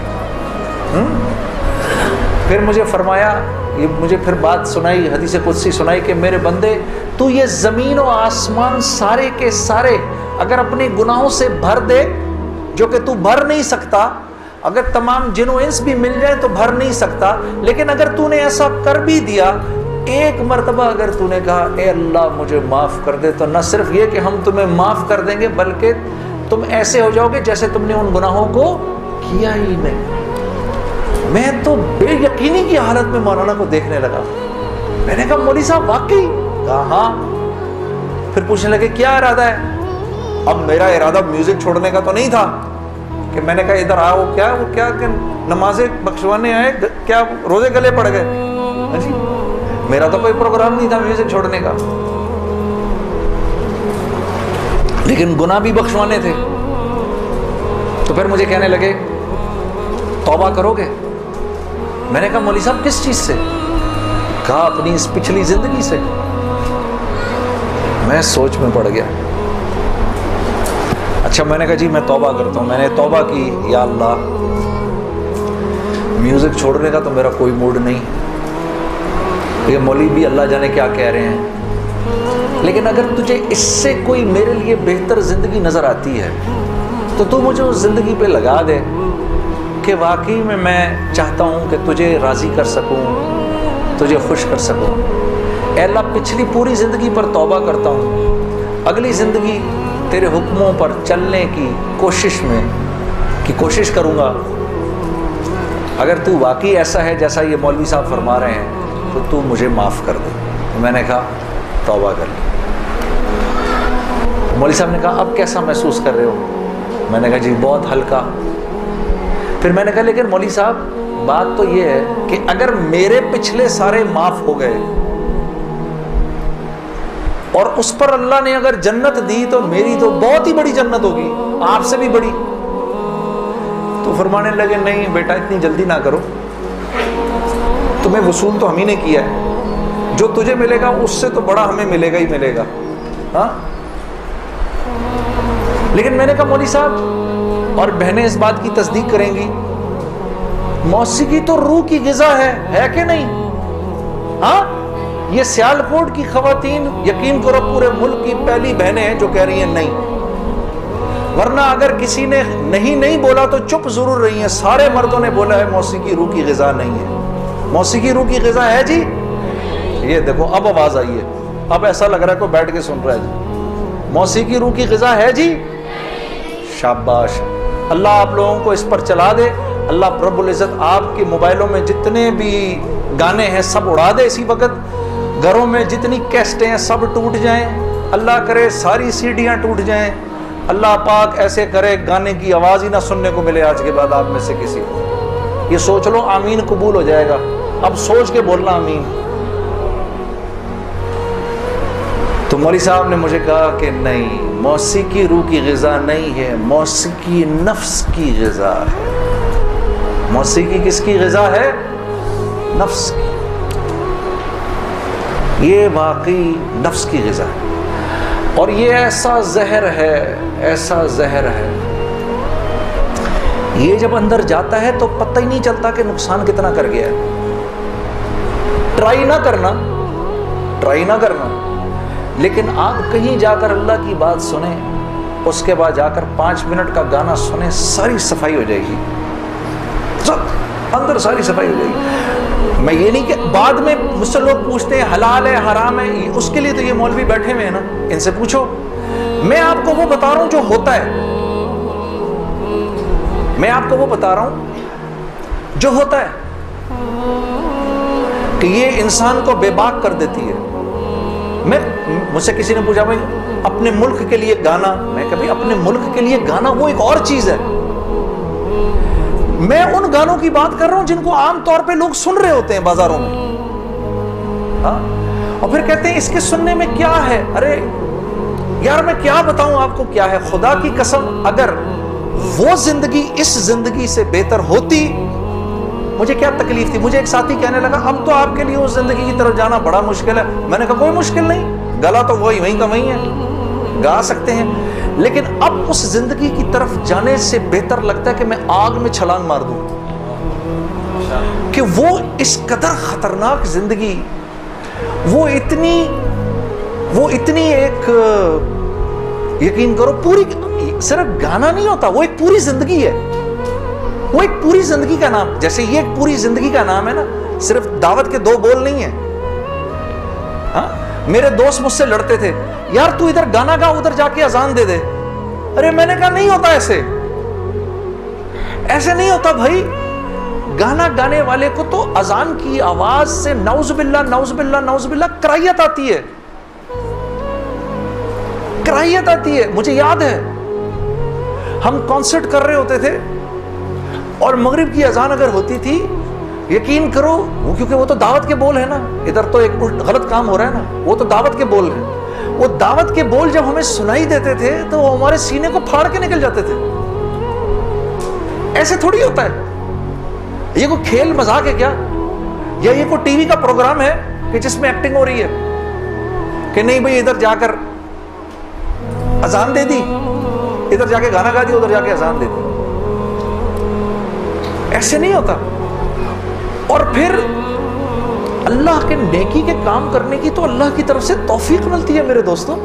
پھر مجھے فرمایا، یہ مجھے پھر بات سنائی، حدیث قدسی سنائی کہ میرے بندے، تو یہ زمین و آسمان سارے کے سارے اگر اپنے گناہوں سے بھر دے، جو کہ تو بھر نہیں سکتا، اگر تمام جن و انس بھی مل جائیں تو بھر نہیں سکتا، لیکن اگر تو نے ایسا کر بھی دیا، ایک مرتبہ اگر تو نے کہا اے اللہ مجھے معاف کر دے، تو نہ صرف یہ کہ ہم تمہیں معاف کر دیں گے، بلکہ تم ایسے ہو جاؤ گے جیسے تم نے ان گناہوں کو کیا ہی نہیں۔ میں تو بے یقینی کی حالت میں مولانا کو دیکھنے لگا، میں نے کہا مولوی صاحب واقعی؟ کہا ہاں۔ پھر پوچھنے لگے کیا ارادہ ہے؟ اب میرا ارادہ میوزک چھوڑنے کا تو نہیں تھا کہ میں نے کہا ادھر آؤ، وہ کیا کہ نمازیں بخشوانے آئے، کیا روزے گلے پڑ گئے؟ جی میرا تو کوئی پروگرام نہیں تھا میوزک چھوڑنے کا، لیکن گناہ بھی بخشوانے تھے۔ تو پھر مجھے کہنے لگے توبہ کرو گے؟ میں نے کہا مولوی صاحب کس چیز سے؟ کہا اپنی اس پچھلی زندگی سے۔ میں سوچ میں پڑ گیا۔ اچھا میں نے کہا جی میں توبہ کرتا ہوں۔ میں نے توبہ کی، یا اللہ میوزک چھوڑنے کا تو میرا کوئی موڈ نہیں، یہ مولوی بھی اللہ جانے کیا کہہ رہے ہیں، لیکن اگر تجھے اس سے کوئی میرے لیے بہتر زندگی نظر آتی ہے تو تو مجھے اس زندگی پہ لگا دے کہ واقعی میں چاہتا ہوں کہ تجھے راضی کر سکوں، تجھے خوش کر سکوں۔ اے اللہ پچھلی پوری زندگی پر توبہ کرتا ہوں، اگلی زندگی تیرے حکموں پر چلنے کی کوشش کروں گا۔ اگر تو واقعی ایسا ہے جیسا یہ مولوی صاحب فرما رہے ہیں تو تو مجھے معاف کر دے۔ تو میں نے کہا توبہ کر لی۔ مولوی صاحب نے کہا اب کیسا محسوس کر رہے ہو؟ میں نے کہا جی بہت ہلکا۔ پھر میں نے کہا لیکن مولوی صاحب بات تو یہ ہے کہ اگر میرے پچھلے سارے معاف ہو گئے اور اس پر اللہ نے اگر جنت دی تو میری تو بہت ہی بڑی جنت ہوگی، آپ سے بھی بڑی۔ تو فرمانے لگے نہیں بیٹا اتنی جلدی نہ کرو، تمہیں وصول تو ہم ہی نے کیا ہے، جو تجھے ملے گا اس سے تو بڑا ہمیں ملے گا ہی ملے گا۔ ہاں لیکن میں نے کہا مولوی صاحب، اور بہنیں اس بات کی تصدیق کریں گی، موسیقی تو روح کی غذا ہے کہ نہیں؟ ہاں یہ سیالکوٹ کی خواتین یقین کرو پورے ملک کی پہلی بہنیں ہیں جو کہہ رہی ہیں نہیں، ورنہ اگر کسی نے نہیں بولا تو چپ ضرور رہی ہیں، سارے مردوں نے بولا ہے موسیقی روح کی غذا نہیں ہے۔ موسیقی روح کی غذا ہے جی؟ یہ دیکھو اب آواز آئی ہے، اب ایسا لگ رہا ہے کوئی بیٹھ کے سن رہا ہے جی۔ موسیقی روح کی غذا ہے جی؟ شاباش، اللہ آپ لوگوں کو اس پر چلا دے، اللہ رب العزت آپ کے موبائلوں میں جتنے بھی گانے ہیں سب اڑا دے اسی وقت، گھروں میں جتنی کیسٹیں ہیں سب ٹوٹ جائیں، اللہ کرے ساری سیڈیاں ٹوٹ جائیں، اللہ پاک ایسے کرے گانے کی آواز ہی نہ سننے کو ملے آج کے بعد آپ میں سے کسی کو۔ یہ سوچ لو آمین قبول ہو جائے گا، اب سوچ کے بولنا آمین۔ تو مولوی صاحب نے مجھے کہا کہ نہیں، موسیقی روح کی غذا نہیں ہے، موسیقی نفس کی غذا ہے۔ موسیقی کس کی غذا ہے؟ نفس کی۔ یہ واقعی نفس کی غذا ہے، اور یہ ایسا زہر ہے، ایسا زہر ہے، یہ جب اندر جاتا ہے تو پتہ ہی نہیں چلتا کہ نقصان کتنا کر گیا ہے۔ ٹرائی نہ کرنا، لیکن آپ کہیں جا کر اللہ کی بات سنیں، اس کے بعد جا کر 5 منٹ کا گانا سنیں، ساری صفائی ہو جائے گی، سب اندر ساری صفائی ہو جائے گی۔ میں یہ نہیں کہ بعد میں مجھ سے لوگ پوچھتے ہیں حلال ہے حرام ہے، اس کے لیے تو یہ مولوی بیٹھے ہوئے ہیں نا، ان سے پوچھو۔ میں آپ کو وہ بتا رہا ہوں جو ہوتا ہے، میں آپ کو وہ بتا رہا ہوں جو ہوتا ہے، کہ یہ انسان کو بے باک کر دیتی ہے۔ مجھ سے کسی نے پوچھا بھائی اپنے ملک کے لیے گانا، میں کبھی اپنے ملک کے لیے گانا وہ ایک اور چیز ہے، میں ان گانوں کی بات کر رہا ہوں جن کو عام طور پہ لوگ سن رہے ہوتے ہیں بازاروں میں، ہاں، اور پھر کہتے ہیں اس کے سننے میں کیا ہے۔ ارے یار میں کیا بتاؤں آپ کو کیا ہے، خدا کی قسم اگر وہ زندگی اس زندگی سے بہتر ہوتی مجھے کیا تکلیف تھی؟ مجھے ایک ساتھی کہنے لگا اب تو آپ کے لیے اس زندگی کی طرف جانا بڑا مشکل ہے. میں نے کہا کوئی مشکل نہیں، گلا تو وہیں کا وہیں ہے، گا سکتے ہیں، لیکن اب اس زندگی کی طرف جانے سے بہتر لگتا ہے کہ میں آگ میں چھلانگ مار دوں، کہ وہ اس قدر خطرناک زندگی، وہ اتنی ایک، یقین کرو پوری، صرف گانا نہیں ہوتا، وہ ایک پوری زندگی ہے، وہ ایک پوری زندگی کا نام. جیسے یہ ایک پوری زندگی کا نام ہے نا، صرف دعوت کے 2 بول نہیں ہیں. ہاں میرے دوست مجھ سے لڑتے تھے، یار تو ادھر گانا گا ادھر جا کے اذان دے دے. ارے میں نے کہا نہیں ہوتا ایسے نہیں ہوتا بھائی. گانا گانے والے کو تو اذان کی آواز سے نعوذ باللہ نعوذ باللہ نعوذ باللہ کراہیت آتی ہے، کراہیت آتی ہے. مجھے یاد ہے ہم کانسرٹ کر رہے ہوتے تھے اور مغرب کی اذان اگر ہوتی تھی، یقین کرو کیونکہ وہ تو دعوت کے بول ہیں نا، ادھر تو ایک غلط کام ہو رہا ہے نا، وہ تو دعوت کے بول ہیں. وہ دعوت کے بول جب ہمیں سنائی دیتے تھے تو وہ ہمارے سینے کو پھاڑ کے نکل جاتے تھے. ایسے تھوڑی ہوتا ہے، یہ کوئی کھیل مذاق ہے کیا؟ یا یہ کوئی ٹی وی کا پروگرام ہے کہ جس میں ایکٹنگ ہو رہی ہے کہ نہیں بھئی ادھر جا کر اذان دے دی، ادھر جا کے گانا گا دی، ادھر جا کے اذان دے دی. ایسے نہیں ہوتا. اور پھر اللہ کے نیکی کے کام کرنے کی تو اللہ کی طرف سے توفیق ملتی ہے میرے دوستوں.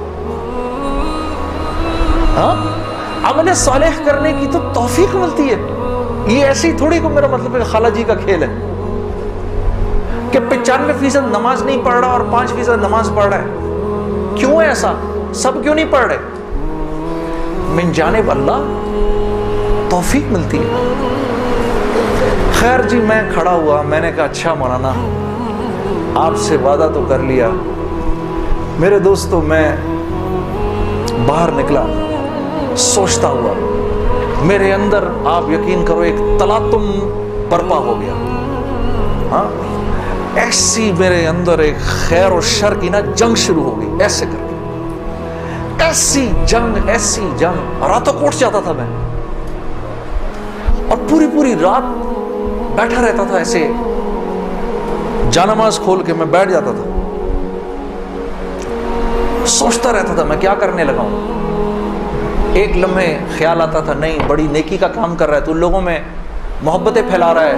ہاں عمل صالح کرنے کی تو توفیق ملتی ہے. یہ ایسے ہی تھوڑی کو میرا مطلب ہے خالہ جی کا کھیل ہے کہ 95% نماز نہیں پڑھ رہا اور 5% نماز پڑھ رہا ہے. کیوں ہے ایسا؟ سب کیوں نہیں پڑھ رہے؟ من جانب اللہ توفیق ملتی ہے. خیر جی میں کھڑا ہوا، میں نے کہا اچھا مولانا آپ سے وعدہ تو کر لیا. میرے دوستو میں باہر نکلا سوچتا ہوا، میرے اندر آپ یقین کرو ایک تلاطم برپا ہو گیا. ہاں ایسی میرے اندر ایک خیر و شر کی نا جنگ شروع ہو گئی، ایسے کر کے ایسی جنگ راتوں کوٹ جاتا تھا میں، اور پوری رات بیٹھا رہتا تھا ایسے، جانماز کھول کے میں بیٹھ جاتا تھا، سوچتا رہتا تھا میں کیا کرنے لگا ہوں. ایک لمحے خیال آتا تھا نہیں بڑی نیکی کا کام کر رہا ہے تو لوگوں میں محبتیں پھیلا رہا ہے،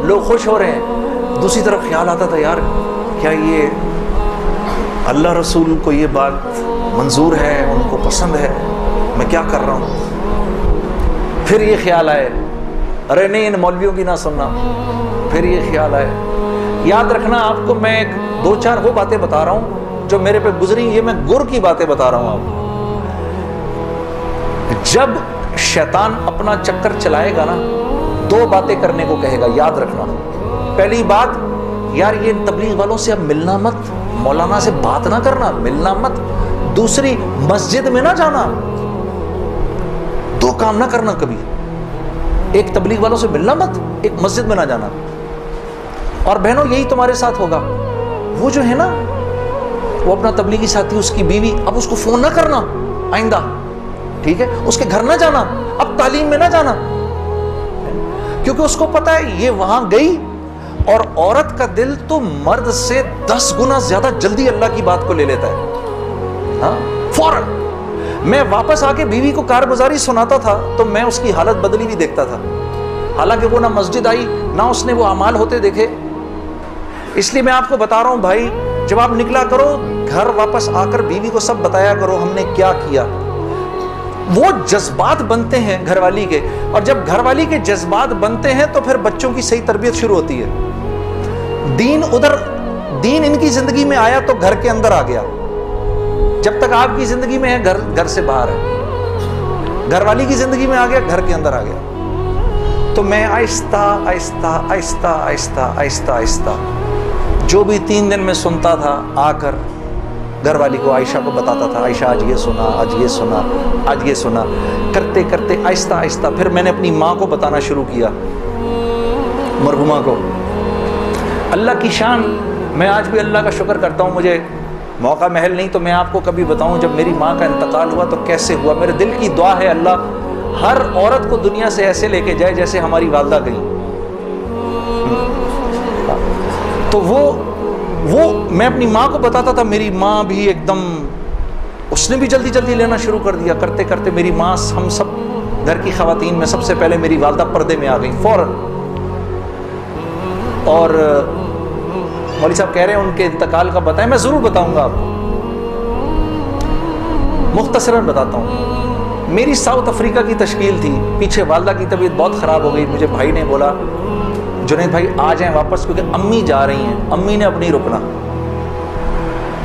لوگ خوش ہو رہے ہیں. دوسری طرف خیال آتا تھا یار کیا یہ اللہ رسول کو یہ بات منظور ہے، ان کو پسند ہے، میں کیا کر رہا ہوں. پھر یہ خیال آئے ارے نہیں ان مولویوں کی نہ سننا. پھر یہ خیال آئے. یاد رکھنا آپ کو میں ایک 2-4 وہ باتیں بتا رہا ہوں جو میرے پہ گزری، یہ میں گر کی باتیں بتا رہا ہوں آپ کو. جب شیطان اپنا چکر چلائے گا نا 2 باتیں کرنے کو کہے گا، یاد رکھنا. پہلی بات یار یہ تبلیغ والوں سے اب ملنا مت، مولانا سے بات نہ کرنا، ملنا مت. دوسری مسجد میں نہ جانا. 2 کام نہ کرنا کبھی، ایک تبلیغ والوں سے ملنا مت، ایک مسجد میں نہ جانا. اور بہنوں یہی تمہارے ساتھ ہوگا. وہ جو ہے نا وہ اپنا تبلیغی ساتھی، اس کی بیوی، اب اس کو فون نہ کرنا آئندہ، ٹھیک ہے؟ اس کے گھر نہ جانا، اب تعلیم میں نہ جانا، کیونکہ اس کو پتا ہے یہ وہاں گئی اور عورت کا دل تو مرد سے 10 گنا زیادہ جلدی اللہ کی بات کو لے لیتا ہے. ہاں فوراً. میں واپس آ کے بیوی کو کارگزاری سناتا تھا تو میں اس کی حالت بدلی بھی دیکھتا تھا، حالانکہ وہ نہ مسجد آئی نہ اس نے وہ اعمال ہوتے دیکھے. اس لیے میں آپ کو بتا رہا ہوں بھائی جب آپ نکلا کرو گھر واپس آ کر بیوی کو سب بتایا کرو ہم نے کیا کیا. وہ جذبات بنتے ہیں گھر والی کے، اور جب گھر والی کے جذبات بنتے ہیں تو پھر بچوں کی صحیح تربیت شروع ہوتی ہے. دین ان کی زندگی میں آیا تو گھر کے اندر آ گیا، جب تک آپ کی زندگی میں ہے گھر سے باہر ہے. گھر والی کی زندگی میں آ گیا، گھر کے اندر آ گیا. تو میں آہستہ آہستہ آہستہ آہستہ آہستہ آہستہ جو بھی 3 دن میں سنتا تھا آ کر گھر والی کو عائشہ کو بتاتا تھا، عائشہ آج یہ سنا، آج یہ سنا، آج یہ سنا. کرتے کرتے آہستہ آہستہ پھر میں نے اپنی ماں کو بتانا شروع کیا، مرحومہ کو. اللہ کی شان، میں آج بھی اللہ کا شکر کرتا ہوں، مجھے موقع محل نہیں تو میں آپ کو کبھی بتاؤں جب میری ماں کا انتقال ہوا تو کیسے ہوا. میرے دل کی دعا ہے اللہ ہر عورت کو دنیا سے ایسے لے کے جائے جیسے ہماری والدہ گئی. تو وہ میں اپنی ماں کو بتاتا تھا, میری ماں بھی ایک دم, اس نے بھی جلدی جلدی لینا شروع کر دیا. کرتے کرتے میری ماں, ہم سب گھر کی خواتین میں سب سے پہلے میری والدہ پردے میں آ گئی فوراً. اور مولوی صاحب کہہ رہے ہیں ان کے انتقال کا بتائیں, میں ضرور بتاؤں گا آپ کو, مختصراً بتاتا ہوں. میری ساؤتھ افریقہ کی تشکیل تھی, پیچھے والدہ کی طبیعت بہت خراب ہو گئی. مجھے بھائی نے بولا جنید بھائی آ جائیں واپس, کیونکہ امی جا رہی ہیں, امی نے اب نہیں رکنا.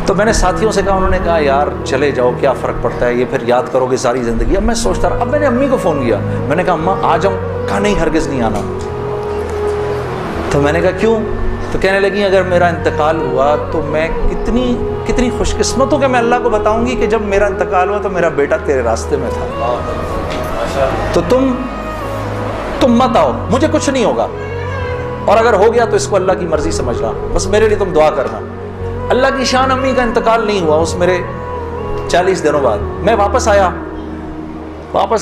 تو میں نے ساتھیوں سے کہا, انہوں نے کہا یار چلے جاؤ, کیا فرق پڑتا ہے, یہ پھر یاد کرو گے ساری زندگی. اب میں سوچتا رہا, اب میں نے امی کو فون کیا, میں نے کہا اماں آ جاؤں, کہا نہیں ہرگز نہیں آنا. تو میں نے کہا کیوں؟ تو کہنے لگی اگر میرا انتقال ہوا تو میں کتنی خوش قسمت ہوں کہ میں اللہ کو بتاؤں گی کہ جب میرا انتقال ہوا تو میرا بیٹا تیرے راستے میں تھا. تو تم مت آؤ, مجھے کچھ نہیں ہوگا, اور اگر ہو گیا تو اس کو اللہ کی مرضی سمجھنا, بس میرے لیے تم دعا کرنا. اللہ کی شان, امی کا انتقال نہیں ہوا. اس میرے 40 دنوں بعد میں واپس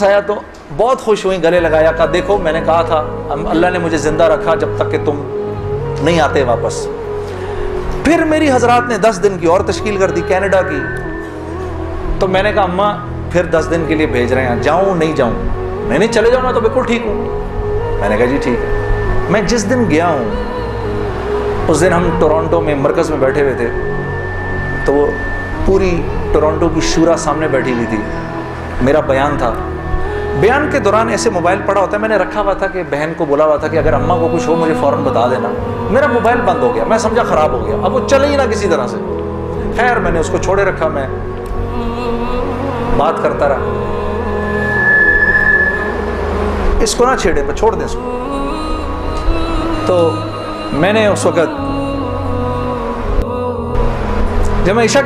آیا تو بہت خوش ہوئی, گلے لگایا, کہا دیکھو میں نے کہا تھا اللہ نے مجھے زندہ رکھا جب تک کہ تم نہیں آتے واپس. پھر میری حضرات نے 10 دن کی اور تشکیل کر دی کینیڈا کی. تو میں نے کہا اماں پھر 10 دن کے لیے بھیج رہے ہیں, جاؤں نہیں جاؤں؟ نہیں چلے جاؤ, میں تو بالکل ٹھیک ہوں. میں نے کہا جی ٹھیک ہے. میں جس دن گیا ہوں اس دن ہم ٹورانٹو میں مرکز میں بیٹھے ہوئے تھے, تو وہ پوری ٹورانٹو کی شورا سامنے بیٹھی ہوئی تھی, میرا بیان تھا. بیان کے دوران ایسے موبائل پڑا ہوتا ہے, میں نے رکھا ہوا تھا کہ بہن کو بولا ہوا تھا کہ اگر اماں کو کچھ ہو مجھے فوراً بتا دینا. میرا موبائل بند ہو گیا, میں سمجھا خراب ہو گیا, اب وہ چلے ہی نہ کسی طرح سے. خیر میں نے اس کو چھوڑے رکھا, میں بات کرتا رہا. اس کو نہ چھیڑے, پہ چھوڑ دیں اس کو. تو میں نے اس وقت جب میں عشاء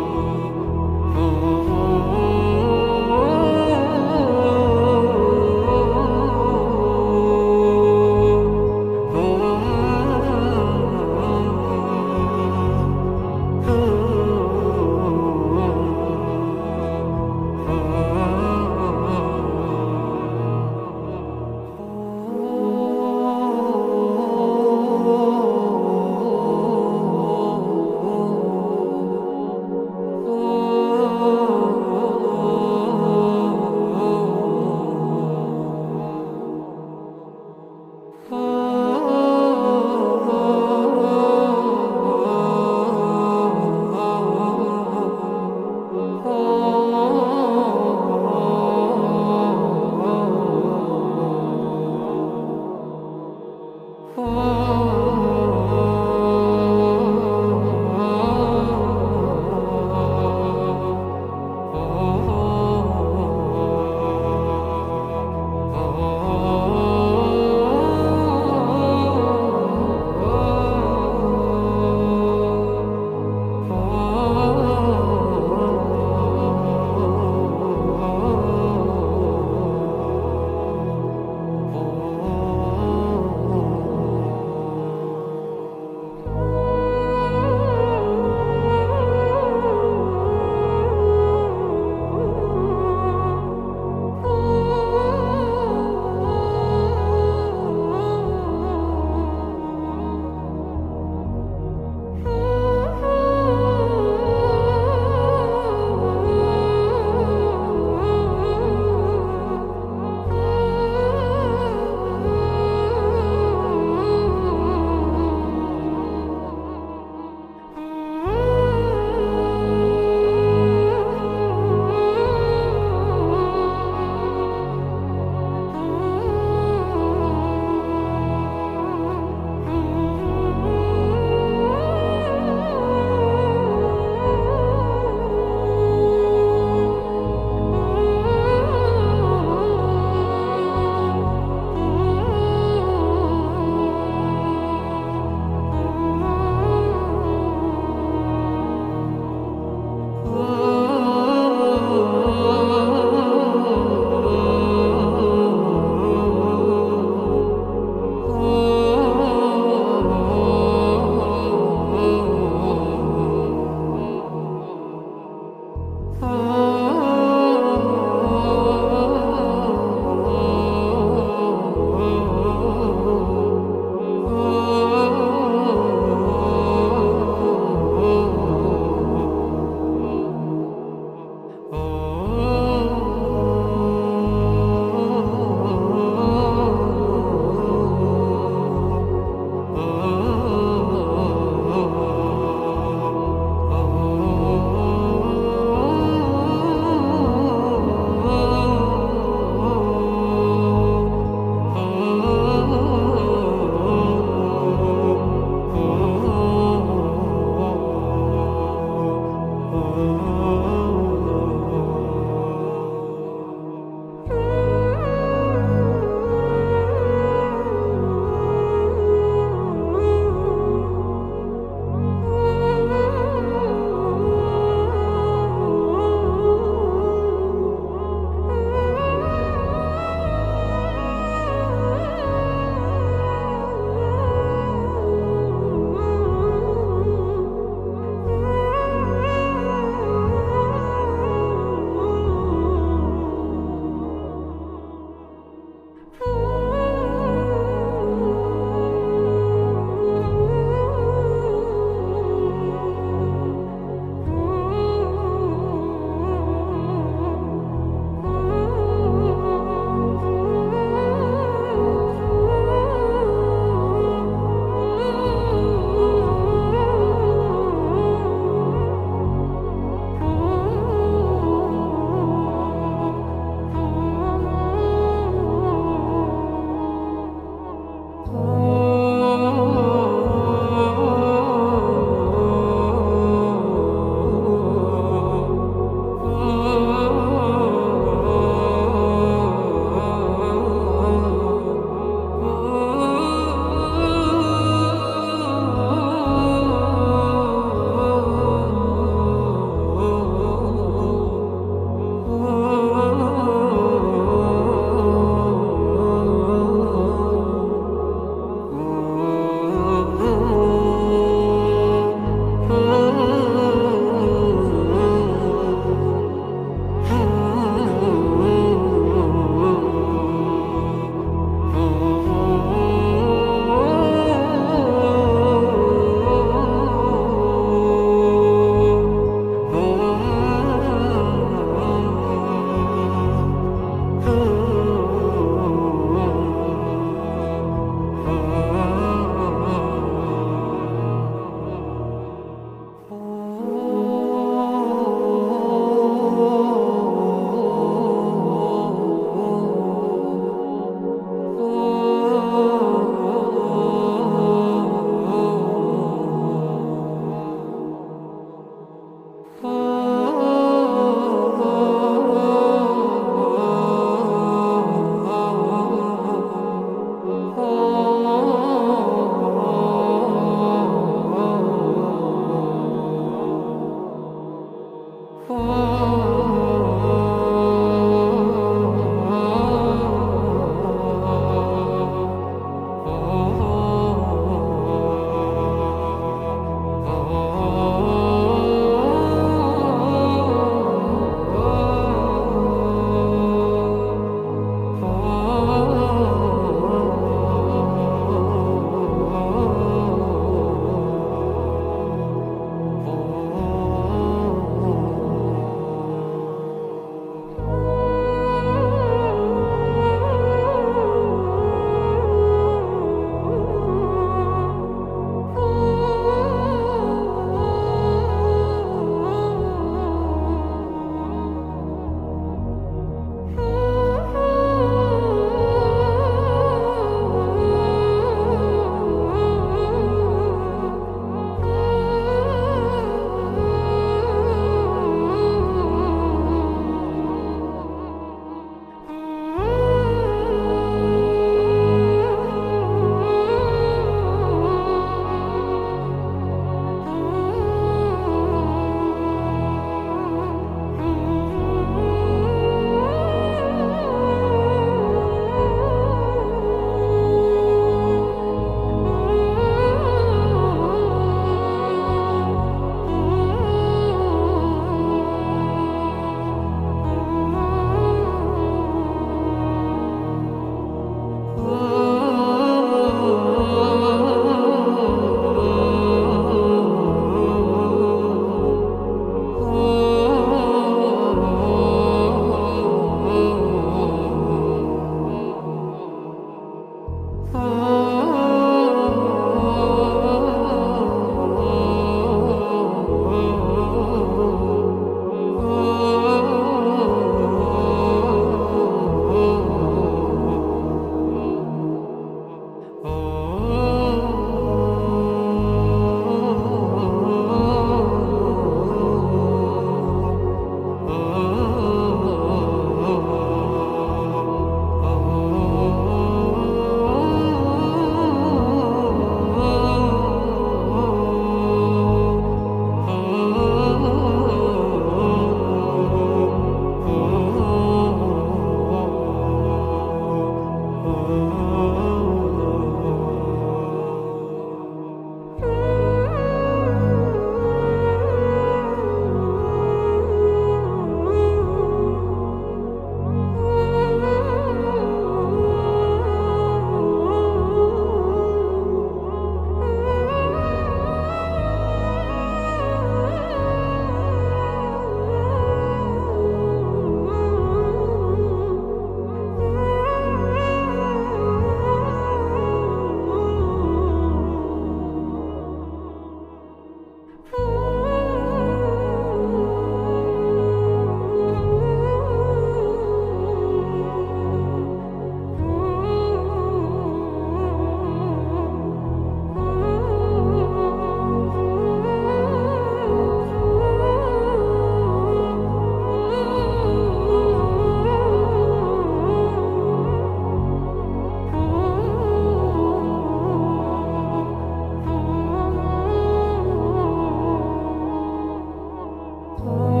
اللہ.